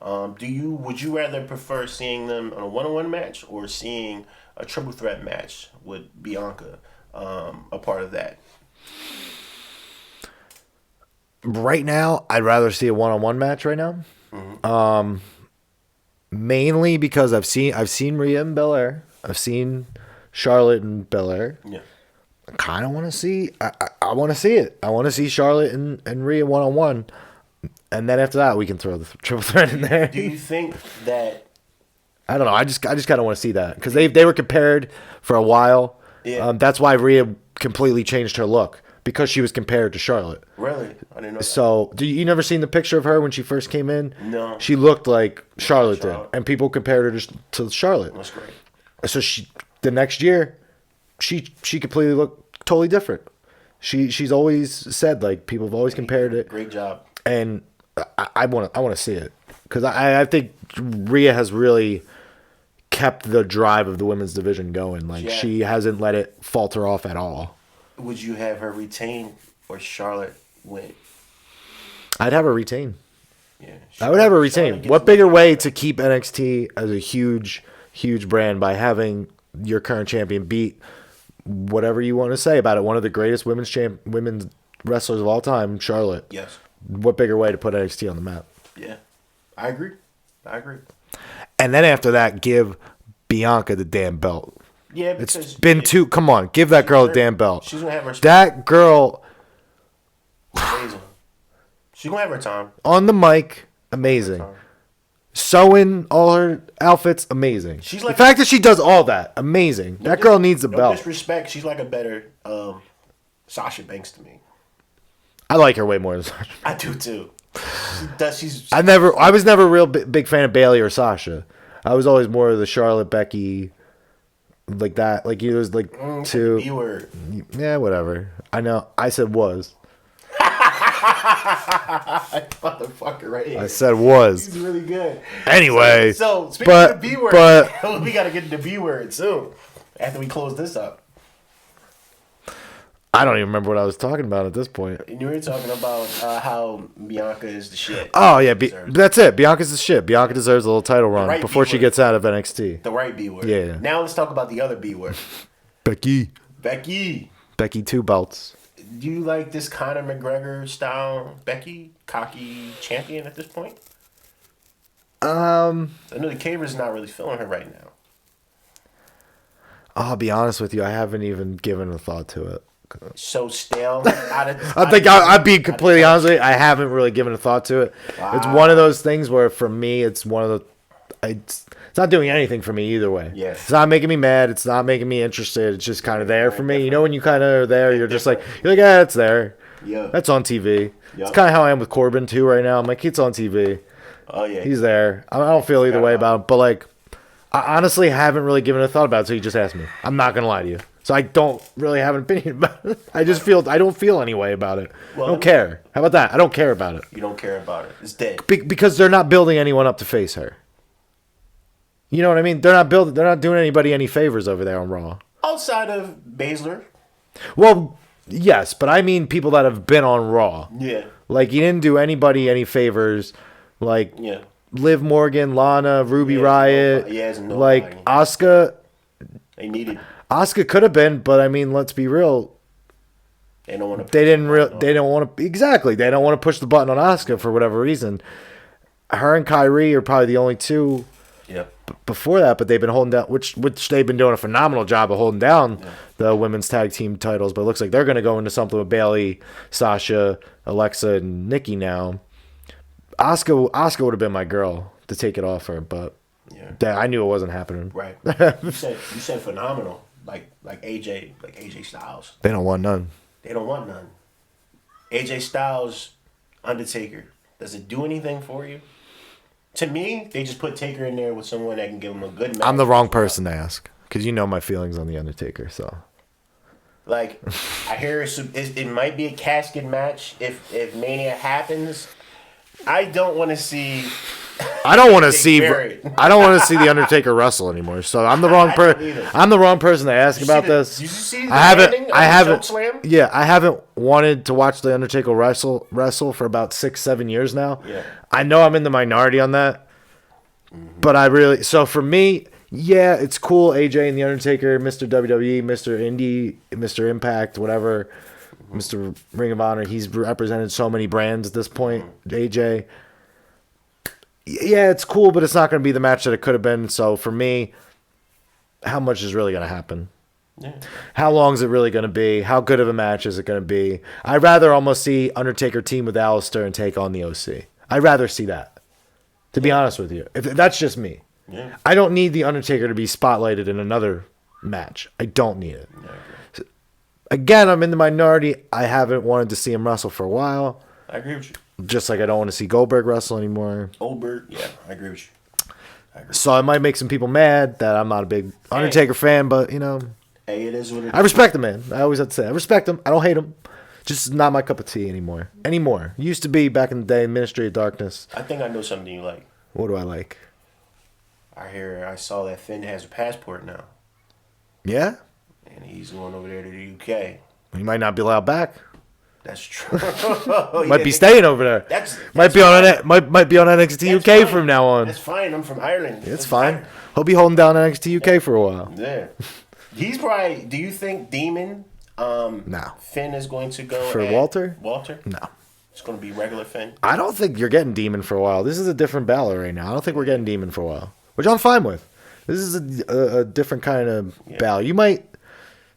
Would you rather prefer seeing them on a one-on-one match or seeing a triple threat match with Bianca a part of that? Right now, I'd rather see a one-on-one match right now. Mainly because I've seen Rhea in Belair. I've seen Charlotte in Belair. Yeah. I kind of want to see. I want to see it. I want to see Charlotte and Rhea one-on-one, and then after that we can throw the triple threat in there. Do you think that? I don't know. I just kind of want to see that because they were compared for a while. Yeah. That's why Rhea completely changed her look because she was compared to Charlotte. Really? I didn't know that. So, you never seen the picture of her when she first came in? No. She looked like Charlotte did, and people compared her to Charlotte. That's great. So the next year, she completely looked totally different. She's always said, like, people have always compared it. Great job. And I want to see it because I think Rhea has really kept the drive of the women's division going. Like, she hasn't let it falter off at all. Would you have her retain or Charlotte win? I'd have her retain. Yeah, I would have her retain. What bigger way to keep NXT as a huge brand by having your current champion beat whatever you want to say about it, one of the greatest women's wrestlers of all time, Charlotte. Yes. What bigger way to put NXT on the map? Yeah, I agree. And then after that, give Bianca the damn belt. Yeah, because it's been too. Come on, give that girl a damn belt. She's gonna have her. That girl. Amazing. She's gonna have her time. On the mic, amazing. Sewing all her outfits, amazing. She's like the fact that she does all that, amazing. That girl needs the belt. No disrespect, she's like a better Sasha Banks to me. I like her way more than Sasha. I do too. She's. I was never a real big fan of Bayley or Sasha. I was always more of the Charlotte, Becky, like that. Like it was like two. B word. Yeah, whatever. I know. I said was. Motherfucker, right here. I said was. He's really good. Anyway. So speaking of the B word, we gotta get to the B word soon. After we close this up. I don't even remember what I was talking about at this point. You were talking about how Bianca is the shit. Oh, yeah. That's it. Bianca's the shit. Bianca deserves a little title run before she gets out of NXT. The right B word. Yeah. Now let's talk about the other B word. Becky, 2 belts. Do you like this Conor McGregor style Becky cocky champion at this point? I know the caber's not really feeling her right now. I'll be honest with you. I haven't even given a thought to it. So stale. I'd be completely honest with you. I haven't really given a thought to it. Wow. It's one of those things where, for me, it's one of the. It's not doing anything for me either way. Yes. It's not making me mad. It's not making me interested. It's just kind of there for me. You know, when you kind of are there, you're like, yeah, it's there. Yeah. That's on TV. Yep. It's kind of how I am with Corbin too right now. I'm like, it's on TV. Oh yeah. He's there. I don't feel either way about him, but like, I honestly haven't really given a thought about it. So you just asked me. I'm not gonna lie to you. So I don't really have an opinion about it. I don't feel any way about it. Well, I don't care. How about that? I don't care about it. You don't care about it. It's dead. Because they're not building anyone up to face her. You know what I mean? They're not doing anybody any favors over there on Raw. Outside of Baszler. Well, yes, but I mean people that have been on Raw. Yeah. Like, you didn't do anybody any favors. Like, yeah. Liv Morgan, Lana, Ruby Riott. Like, Asuka. They needed. Asuka could have been, but I mean, let's be real. They don't want to. They don't want to. Exactly. They don't want to push the button on Asuka for whatever reason. Her and Kyrie are probably the only two. Yeah. Before that, but they've been holding down, which they've been doing a phenomenal job of holding down the women's tag team titles. But it looks like they're going to go into something with Bayley, Sasha, Alexa, and Nikki now. Asuka would have been my girl to take it off her, but I knew it wasn't happening. Right. You said phenomenal, like AJ Styles. They don't want none. They don't want none. AJ Styles, Undertaker. Does it do anything for you? To me, they just put Taker in there with someone that can give him a good match. I'm the wrong person to ask because you know my feelings on the Undertaker. So, like, I hear it might be a casket match if Mania happens. I don't want to see. I don't want to see. I don't want to see the Undertaker wrestle anymore. So I'm the wrong person. I'm the wrong person to ask about this. Did you see the I haven't. Chokeslam? Yeah, I haven't wanted to watch the Undertaker wrestle for about 6-7 years now. Yeah. I know I'm in the minority on that, but I really. So for me, yeah, it's cool. AJ and the Undertaker, Mr. WWE, Mr. Indie, Mr. Impact, whatever, Mr. Ring of Honor. He's represented so many brands at this point. AJ. Yeah, it's cool, but it's not going to be the match that it could have been. So for me, how much is really going to happen? Yeah. How long is it really going to be? How good of a match is it going to be? I'd rather almost see Undertaker team with Alistair and take on the OC. I'd rather see that, to be honest with you. That's just me. Yeah. I don't need the Undertaker to be spotlighted in another match. I don't need it. Yeah, again, I'm in the minority. I haven't wanted to see him wrestle for a while. I agree with you. Just like I don't want to see Goldberg wrestle anymore. Goldberg, yeah, I agree with you. So I might make some people mad that I'm not a big Undertaker fan, but, you know. Hey, it is what it is. I respect him, man. I always have to say, I respect him. I don't hate him. Just not my cup of tea anymore. Used to be back in the day, Ministry of Darkness. I think I know something you like. What do I like? I saw that Finn has a passport now. Yeah? And he's going over there to the UK. He might not be allowed back. That's true. Might be staying over there. Might be on NXT UK from now on. That's fine. I'm from Ireland. It's fine. He'll be holding down NXT UK for a while. Yeah. He's probably. Do you think Demon? No. Finn is going to go for Walter. Walter? No. It's going to be regular Finn. I don't think you're getting Demon for a while. This is a different Balor right now. I don't think we're getting Demon for a while, which I'm fine with. This is a different kind of Balor. You might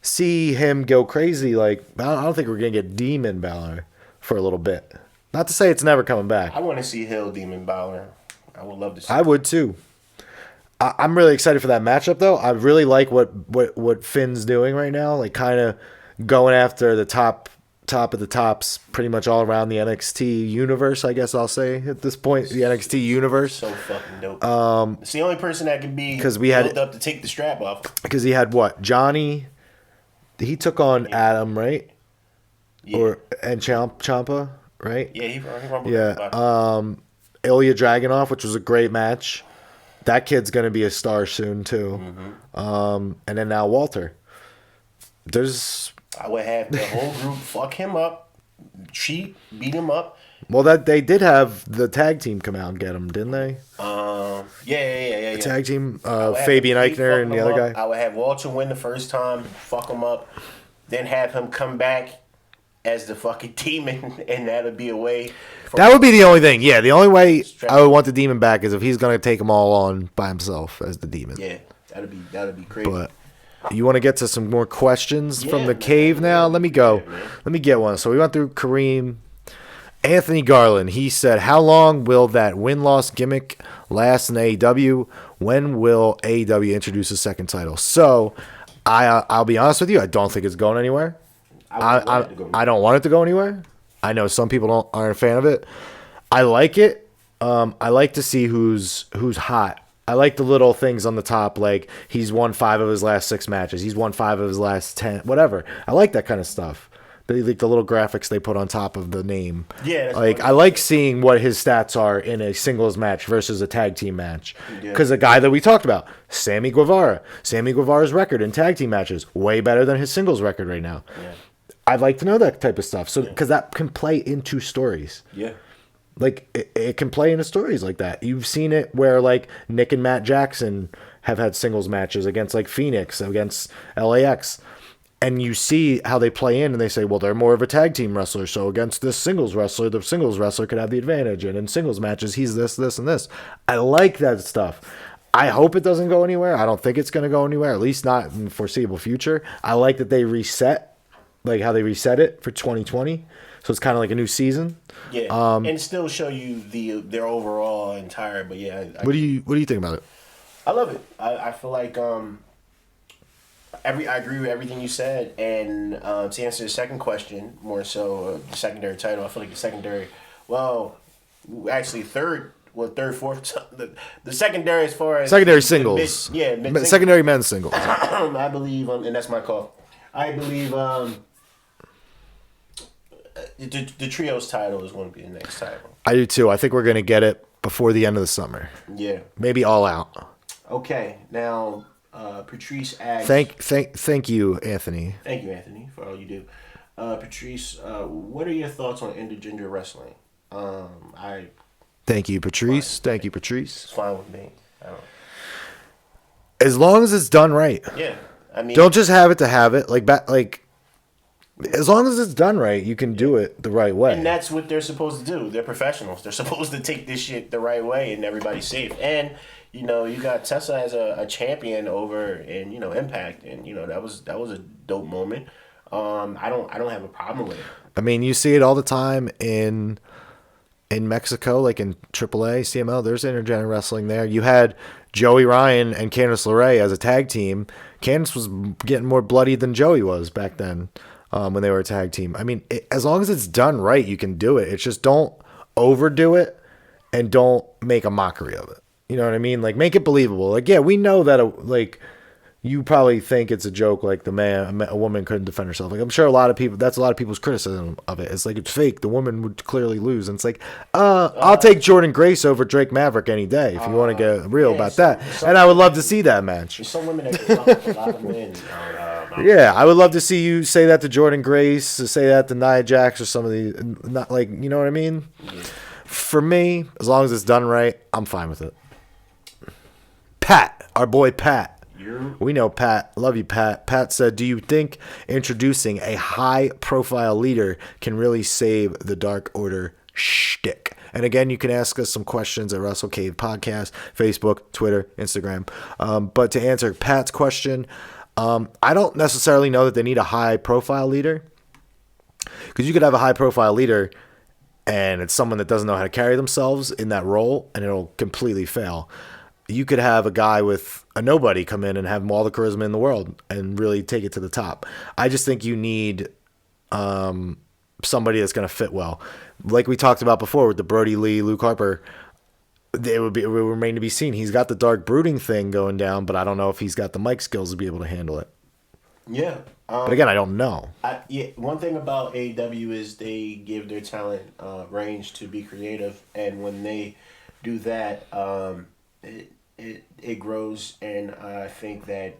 see him go crazy. Like, I don't think we're going to get Demon Balor for a little bit. Not to say it's never coming back. I want to see Hill Demon Balor. I would love to see I would too. I'm really excited for that matchup, though. I really like what Finn's doing right now. Like, kind of going after the top of the tops pretty much all around the NXT universe, I guess I'll say at this point. The NXT universe. So fucking dope. It's the only person that can be built up to take the strap off. Because he had what? Johnny... He took on Adam, right? Yeah. And Ciampa, right? Yeah, he Ilya Dragunov, which was a great match. That kid's gonna be a star soon too. Mm-hmm. And then now Walter. I would have the whole group fuck him up, beat him up. Well, that they did have the tag team come out and get him, didn't they? Yeah. The tag team, Fabian Eichner and the other guy. I would have Walter win the first time, fuck him up, then have him come back as the fucking demon, and that would be a way. That would be the only thing. Yeah, the only way I would want the demon back is if he's going to take them all on by himself as the demon. Yeah, that'd be crazy. But you want to get to some more questions from the cave now? Let me go. Let me get one. So we went through Kareem. Anthony Garland, he said, how long will that win-loss gimmick last in AEW? When will AEW introduce a second title? So, I'll be honest with you, I don't think it's going anywhere. I don't want it to go anywhere. I know some people aren't a fan of it. I like it. I like to see who's hot. I like the little things on the top, like he's won 5 of his last 6 matches. He's won 5 of his last 10, whatever. I like that kind of stuff. Like the little graphics they put on top of the name. Yeah. Like I like seeing what his stats are in a singles match versus a tag team match. Because a guy that we talked about, Sammy Guevara's record in tag team matches way better than his singles record right now. Yeah. I'd like to know that type of stuff. So because that can play into stories. Yeah. Like it can play into stories like that. You've seen it where like Nick and Matt Jackson have had singles matches against like Phoenix, against LAX. And you see how they play in, and they say, well, they're more of a tag team wrestler, so against this singles wrestler, the singles wrestler could have the advantage. And in singles matches, he's this, and this. I like that stuff. I hope it doesn't go anywhere. I don't think it's going to go anywhere, at least not in the foreseeable future. I like that they reset, like how they reset it for 2020. So it's kind of like a new season. Yeah, and still show you their overall entire. But yeah, what do you think about it? I love it. I feel like I agree with everything you said, and to answer the second question, more so the secondary title, I feel like the secondary, actually third, fourth, the secondary as far as secondary singles, secondary men's singles. I believe, and that's my call. I believe the trios title is going to be the next title. I do too. I think we're going to get it before the end of the summer. Yeah. Maybe All Out. Okay. Now, Patrice asks. Thank you, Anthony. Thank you, Anthony, for all you do. Patrice, what are your thoughts on intergender wrestling? Thank you, Patrice. Thank you, Patrice. It's fine with me. As long as it's done right. Yeah. I mean, don't just have it to have it. As long as it's done right, you can do it the right way. And that's what they're supposed to do. They're professionals. They're supposed to take this shit the right way and everybody's safe. And, you got Tessa as a champion over in, Impact. And, that was a dope moment. I don't have a problem with it. I mean, you see it all the time in Mexico, like in AAA, CML. There's intergender wrestling there. You had Joey Ryan and Candice LeRae as a tag team. Candice was getting more bloody than Joey was back then when they were a tag team. I mean, as long as it's done right, you can do it. It's just don't overdo it and don't make a mockery of it. You know what I mean? Like, make it believable. Like, yeah, we know that, you probably think it's a joke, like a woman couldn't defend herself. Like, I'm sure that's a lot of people's criticism of it. It's like, it's fake. The woman would clearly lose. And it's like, I'll take Jordan Grace over Drake Maverick any day if you want to get real about that. And I would love to see that match. There's some women that can fuck with a lot of men. Yeah, I would love to see you say that to Jordan Grace, say that to Nia Jax or some of the, not like, you know what I mean? Yeah. For me, as long as it's done right, I'm fine with it. Pat, our boy Pat. We know Pat. Love you, Pat. Pat said, do you think introducing a high-profile leader can really save the Dark Order shtick? And again, you can ask us some questions at Wrestle Cave Podcast, Facebook, Twitter, Instagram. But to answer Pat's question, I don't necessarily know that they need a high-profile leader. Because you could have a high-profile leader, and it's someone that doesn't know how to carry themselves in that role, and it'll completely fail. You could have a guy with a nobody come in and have all the charisma in the world and really take it to the top. I just think you need somebody that's going to fit well. Like we talked about before with the Brody Lee, Luke Harper, it would remain to be seen. He's got the dark brooding thing going down, but I don't know if he's got the mic skills to be able to handle it. Yeah. But again, I don't know. One thing about AEW is they give their talent range to be creative, and when they do that, it grows, and I think that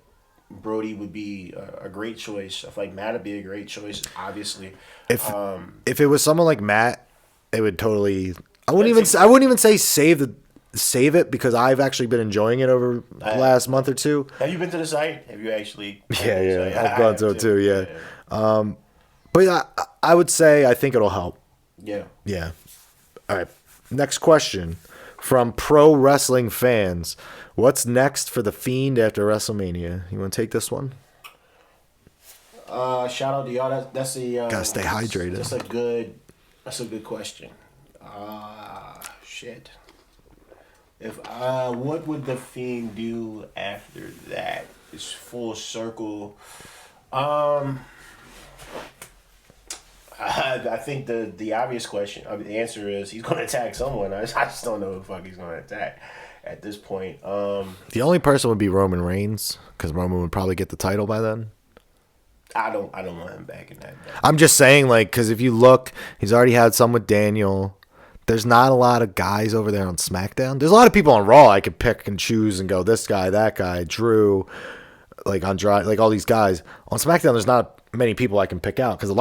Brody would be a great choice. I feel like Matt would be a great choice, obviously. If it was someone like Matt, it would totally. I wouldn't even say save it because I've actually been enjoying it over the last month or two. Have you been to the site? Have you actually? Yeah, I've gone to it too. Yeah. But I would say I think it'll help. Yeah. Yeah. All right. Next question. From pro wrestling fans, what's next for the Fiend after WrestleMania? You want to take this one? Shout out to y'all. That's a gotta stay hydrated. That's a good question. Shit. What would the Fiend do after that? It's full circle. I think the obvious question, the answer is he's going to attack someone. I just don't know who the fuck he's going to attack at this point. The only person would be Roman Reigns because Roman would probably get the title by then. I don't want him back in that. I'm just saying, because if you look, he's already had some with Daniel. There's not a lot of guys over there on SmackDown. There's a lot of people on Raw I could pick and choose and go, this guy, that guy, Drew, Andrade, all these guys. On SmackDown, there's not many people I can pick out because on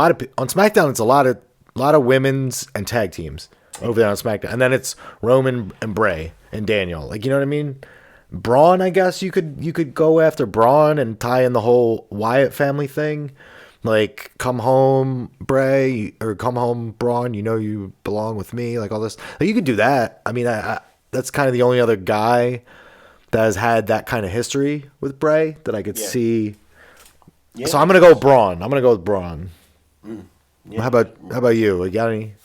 SmackDown it's a lot of women's and tag teams over there on SmackDown, and then it's Roman and Bray and Daniel. You know what I mean? Braun, I guess you could go after Braun and tie in the whole Wyatt family thing. Come home, Bray, or come home, Braun. You know you belong with me. All this. You could do that. I mean, that's kind of the only other guy that has had that kind of history with Bray that I could see. Yeah. So I'm gonna go Braun. I'm gonna go with Braun. Yeah. How about you? You got any?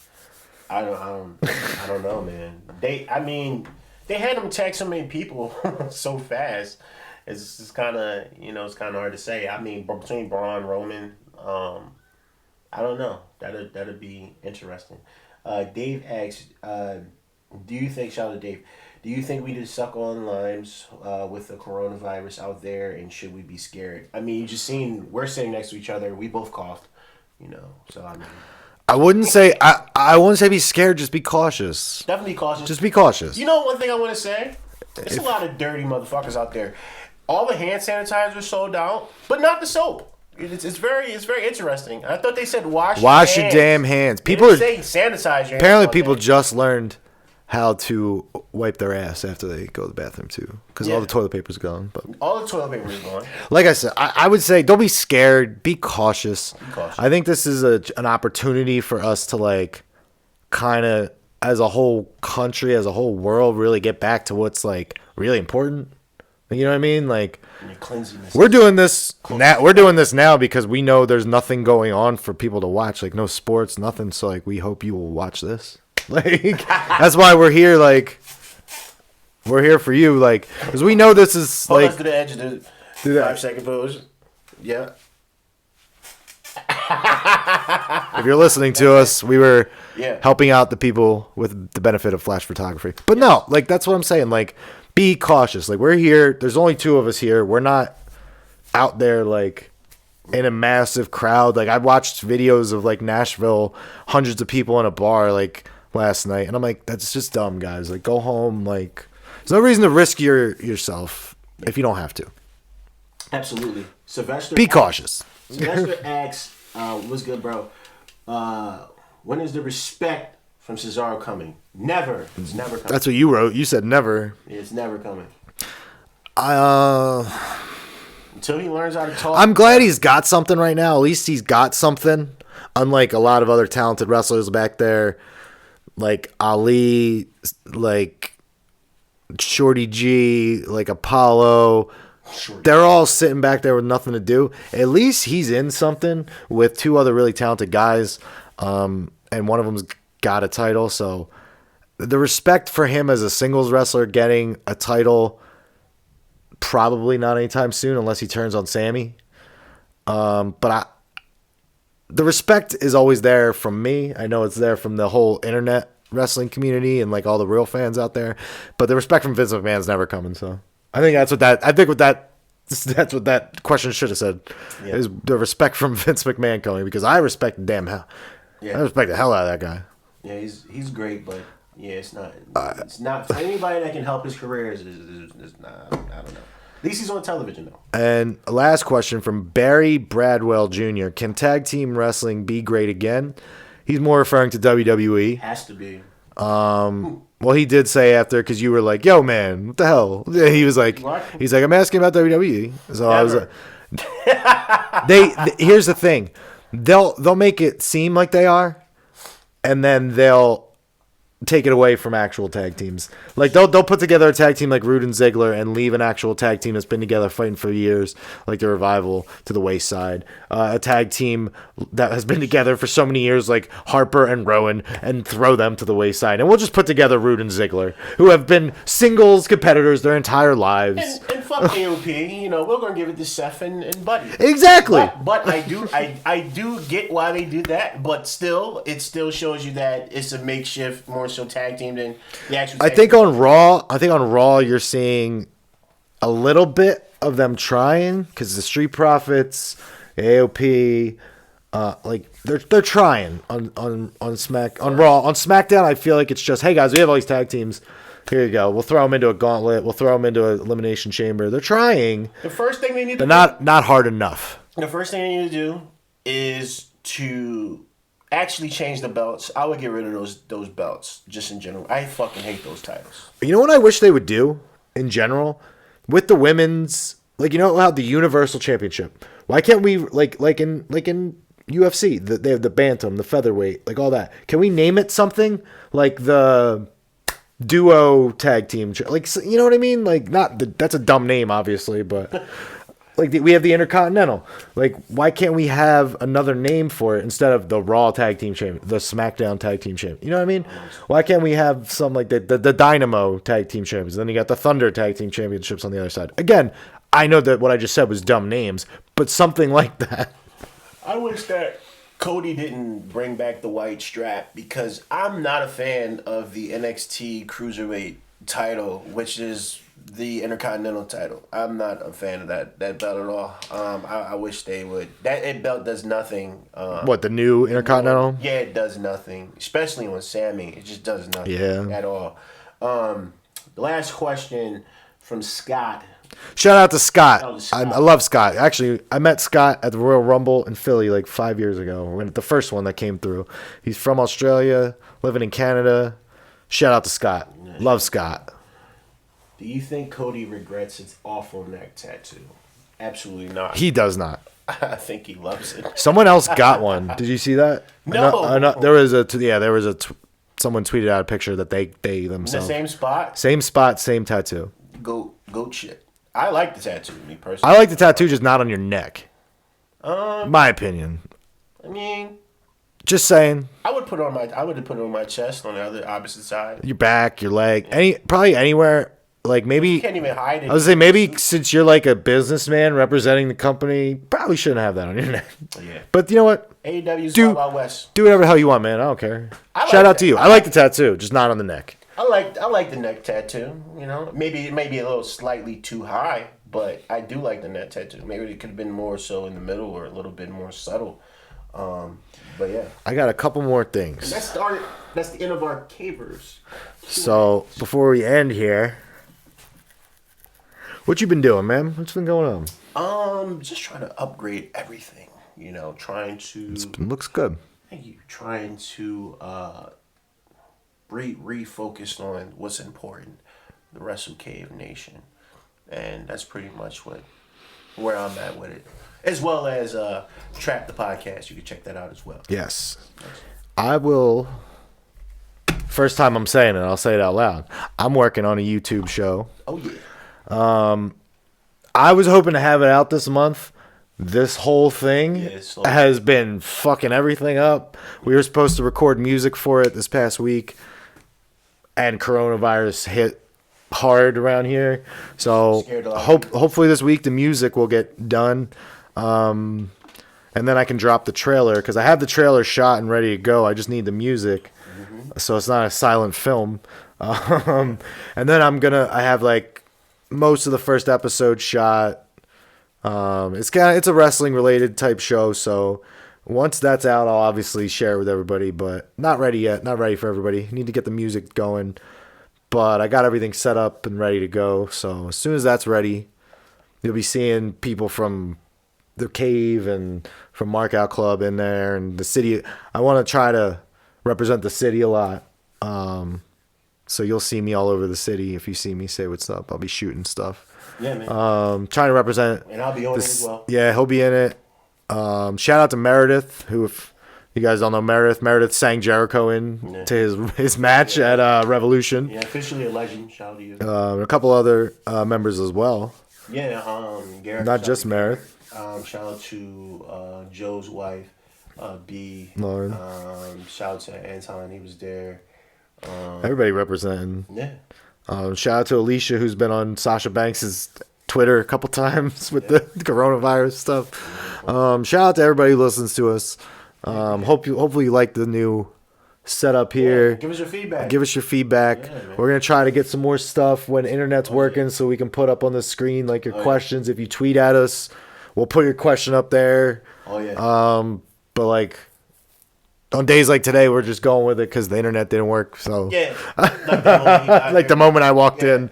I don't know, man. They had him tag so many people so fast. It's just kind of it's kind of hard to say. I mean, between Braun, Roman, I don't know. That'd be interesting. Dave asks, do you think? Shout out to Dave. Do you think we just suck on limes with the coronavirus out there, and should we be scared? I mean, you just seen we're sitting next to each other. We both coughed, so I mean. I wouldn't say be scared. Just be cautious. Definitely cautious. Just be cautious. You know one thing I want to say? There's a lot of dirty motherfuckers out there. All the hand sanitizers sold out, but not the soap. It's very interesting. I thought they said wash your damn hands. People are saying sanitize your apparently hands. People just learned how to wipe their ass after they go to the bathroom too, because all the toilet paper's gone. But all the toilet paper is gone. Like I said, I would say don't be scared. Be cautious. I think this is an opportunity for us to like kind of as a whole country, as a whole world, really get back to what's like really important. You know what I mean? Like we're doing this now. We're doing this now because we know there's nothing going on for people to watch. Like no sports, nothing. So like we hope you will watch this. Like that's why we're here. Like we're here for you. Like because we know this is Hold like us to the edge of the 5-second pose. Yeah. If you're listening to us, we were helping out the people with the benefit of flash photography. But no, like that's what I'm saying. Like be cautious. Like we're here. There's only 2 of us here. We're not out there like in a massive crowd. Like I watched videos of like Nashville, hundreds of people in a bar like last night, and I'm like, that's just dumb, guys. Like go home. Like there's no reason to risk yourself if you don't have to. Absolutely. Sylvester. Be cautious. Sylvester asks, what's good, bro? When is the respect from Cesaro coming? Never. It's never coming. That's what you wrote. You said never. It's never coming. Until he learns how to talk. I'm glad he's got something right now. At least he's got something. Unlike a lot of other talented wrestlers back there, like Ali, like Shorty G, like Apollo. They're all sitting back there with nothing to do. At least he's in something with 2 other really talented guys, and one of them's got a title. So the respect for him as a singles wrestler getting a title, probably not anytime soon unless he turns on Sammy. The respect is always there from me. I know it's there from the whole internet wrestling community and like all the real fans out there. But the respect from Vince McMahon's never coming. So I think that's what that question should have said. Yeah. Is the respect from Vince McMahon coming, because I respect I respect the hell out of that guy. Yeah, he's great, but it's not for anybody that can help his career. Is not. I don't know. At least he's on television though. And last question from Barry Bradwell Jr. Can tag team wrestling be great again? He's more referring to WWE. Has to be. Well, he did say after, because you were like, "Yo, man, what the hell?" He was like, what? "He's like, I'm asking about WWE." So I was like, here's the thing, they'll make it seem like they are, and then they'll take it away from actual tag teams. Like they'll put together a tag team like Rude and Ziggler and leave an actual tag team that's been together fighting for years, like the Revival, to the wayside. A tag team that has been together for so many years, like Harper and Rowan, and throw them to the wayside. And we'll just put together Rude and Ziggler, who have been singles competitors their entire lives. And fuck AOP, we're gonna give it to Seth and Buddy. Exactly. But I do get why they did that. But still, it still shows you that it's a makeshift, more so tag team than the actual. I think on Raw, you're seeing a little bit of them trying, because the Street Profits, AOP, like they're trying on Raw. On SmackDown, I feel like it's just, hey guys, we have all these tag teams. Here you go. We'll throw them into a gauntlet. We'll throw them into an elimination chamber. They're trying. The first thing they need to do, not hard enough. The first thing they need to do is to actually change the belts. I would get rid of those belts just in general. I fucking hate those titles. You know what I wish they would do in general with the women's, like, how the Universal Championship. Why can't we like in UFC? They have the bantam, the featherweight, like all that. Can we name it something like the duo tag team? Like, you know what I mean? Like, that's a dumb name, obviously, but. Like, we have the Intercontinental. Like, why can't we have another name for it instead of the Raw Tag Team Champion, the SmackDown Tag Team Champion? You know what I mean? Why can't we have something like the Dynamo Tag Team Champions? Then you got the Thunder Tag Team Championships on the other side. Again, I know that what I just said was dumb names, but something like that. I wish that Cody didn't bring back the white strap, because I'm not a fan of the NXT Cruiserweight title, which is the Intercontinental title. I'm not a fan of that belt at all. I wish they would. That belt does nothing. What, the new Intercontinental? Yeah, it does nothing. Especially on Sammy, it just does nothing at all. The last question from Scott. Shout out to Scott. Scott. I love Scott. Actually, I met Scott at the Royal Rumble in Philly like 5 years ago. When the first one that came through. He's from Australia, living in Canada. Shout out to Scott. Love Scott. Do you think Cody regrets his awful neck tattoo? Absolutely not. He does not. I think he loves it. Someone else got one. Did you see that? No. There was someone tweeted out a picture that they themselves. In the same spot? Same spot, same tattoo. Goat shit. I like the tattoo, me personally. I like the tattoo, just not on your neck. My opinion. I mean, just saying. I would have put it on my chest on the other opposite side. Your back, your leg, probably anywhere. Like maybe you can't even hide it. I was saying maybe since you're like a businessman representing the company, probably shouldn't have that on your neck. Yeah. But you know what? AEW's Wild Wild West. Do whatever the hell you want, man. I don't care. Shout out to you. I like the tattoo, just not on the neck. I like the neck tattoo. You know, maybe it may be a little slightly too high, but I do like the neck tattoo. Maybe it could have been more so in the middle or a little bit more subtle. But yeah, I got a couple more things. That's the end of our cavers. So before we end here, what you been doing, man? What's been going on? Just trying to upgrade everything. You know, trying to. It looks good. Thank you. Trying to refocus on what's important, the Wrestle Cave Nation, and that's pretty much where I'm at with it. As well as Trap the Podcast. You can check that out as well. Yes. I will. First time I'm saying it, I'll say it out loud. I'm working on a YouTube show. Oh, yeah. I was hoping to have it out this month. This whole thing has been fucking everything up. We were supposed to record music for it this past week, and coronavirus hit hard around here. So hopefully this week the music will get done. And then I can drop the trailer, because I have the trailer shot and ready to go. I just need the music, so it's not a silent film. And then I have like most of the first episode shot. It's a wrestling related type show, so once that's out, I'll obviously share it with everybody. But not ready yet. Not ready for everybody. Need to get the music going. But I got everything set up and ready to go. So as soon as that's ready, you'll be seeing people from the Cave and from Markout Club in there, and the city. I want to try to represent the city a lot. So you'll see me all over the city. If you see me, say what's up. I'll be shooting stuff. Yeah, man. Trying to represent. And I'll be on it as well. Yeah, he'll be in it. Shout out to Meredith, who, if you guys don't know Meredith sang Jericho to his match at Revolution. Yeah, officially a legend. Shout out to you. A couple other members as well. Yeah, Garrett. Not just Meredith. Shout out to Joe's wife, B. Lauren. Shout out to Anton. He was there. Everybody representing. Yeah. Shout out to Alicia, who's been on Sasha Banks' Twitter a couple times with the coronavirus stuff. Shout out to everybody who listens to us. Hopefully you like the new setup here. Yeah, give us your feedback. Yeah, we're going to try to get some more stuff when the internet's working, so we can put up on the screen like your questions. If you tweet at us, we'll put your question up there. Oh, yeah. But like, on days like today, we're just going with it because the internet didn't work. So yeah, like the moment I walked in.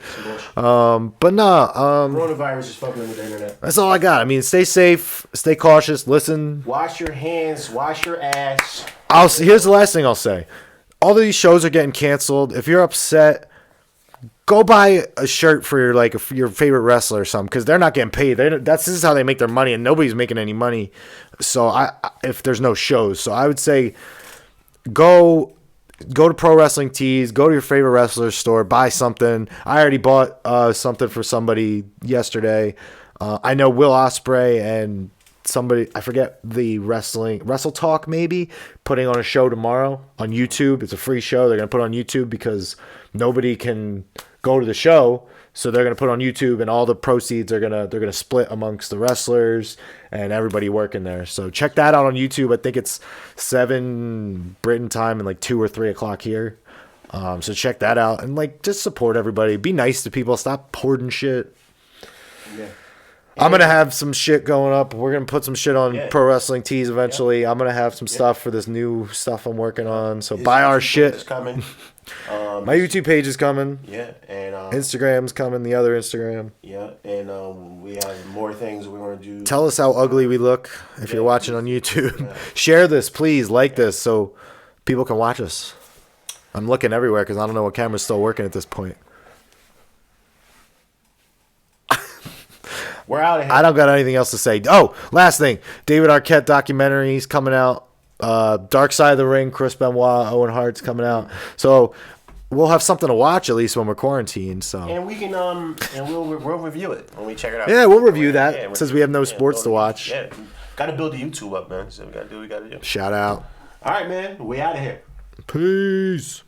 But no, coronavirus is fucking with the internet. That's all I got. I mean, stay safe, stay cautious, listen. Wash your hands, wash your ass. Here's the last thing I'll say. All these shows are getting canceled. If you're upset, go buy a shirt for your favorite wrestler or something, because they're not getting paid. This is how they make their money, and nobody's making any money. So if there's no shows, so I would say go to Pro Wrestling Tees, go to your favorite wrestler's store, buy something. I already bought something for somebody yesterday. I know Will Ospreay and somebody, I forget the Wrestle Talk maybe, putting on a show tomorrow on YouTube. It's a free show. They're gonna put it on YouTube because nobody can go to the show, so they're gonna put it on YouTube, and all the proceeds they're gonna split amongst the wrestlers and everybody working there. So check that out on YouTube. I think it's 7 Britain time and like 2 or 3 o'clock here. So check that out and like just support everybody. Be nice to people. Stop hoarding shit. Yeah. I'm gonna have some shit going up. We're gonna put some shit on Pro Wrestling Tees eventually. I'm gonna have some stuff for this new stuff I'm working on. So buy our shit. It's coming. My YouTube page is coming. Yeah, and Instagram's coming. The other Instagram. Yeah, and we have more things we're gonna do. Tell us how ugly we look if you're watching on YouTube. Yeah. Share this, please. Like this so people can watch us. I'm looking everywhere because I don't know what camera's still working at this point. We're out of here. I don't got anything else to say. Oh, last thing. David Arquette documentary's coming out. Dark Side of the Ring, Chris Benoit, Owen Hart's coming out. So we'll have something to watch at least when we're quarantined. So and we can and we'll review it when we check it out. Yeah, we'll review that since we have no sports to watch. Yeah, got to build the YouTube up, man. So we got to do what we got to do. Shout out. All right, man. We out of here. Peace.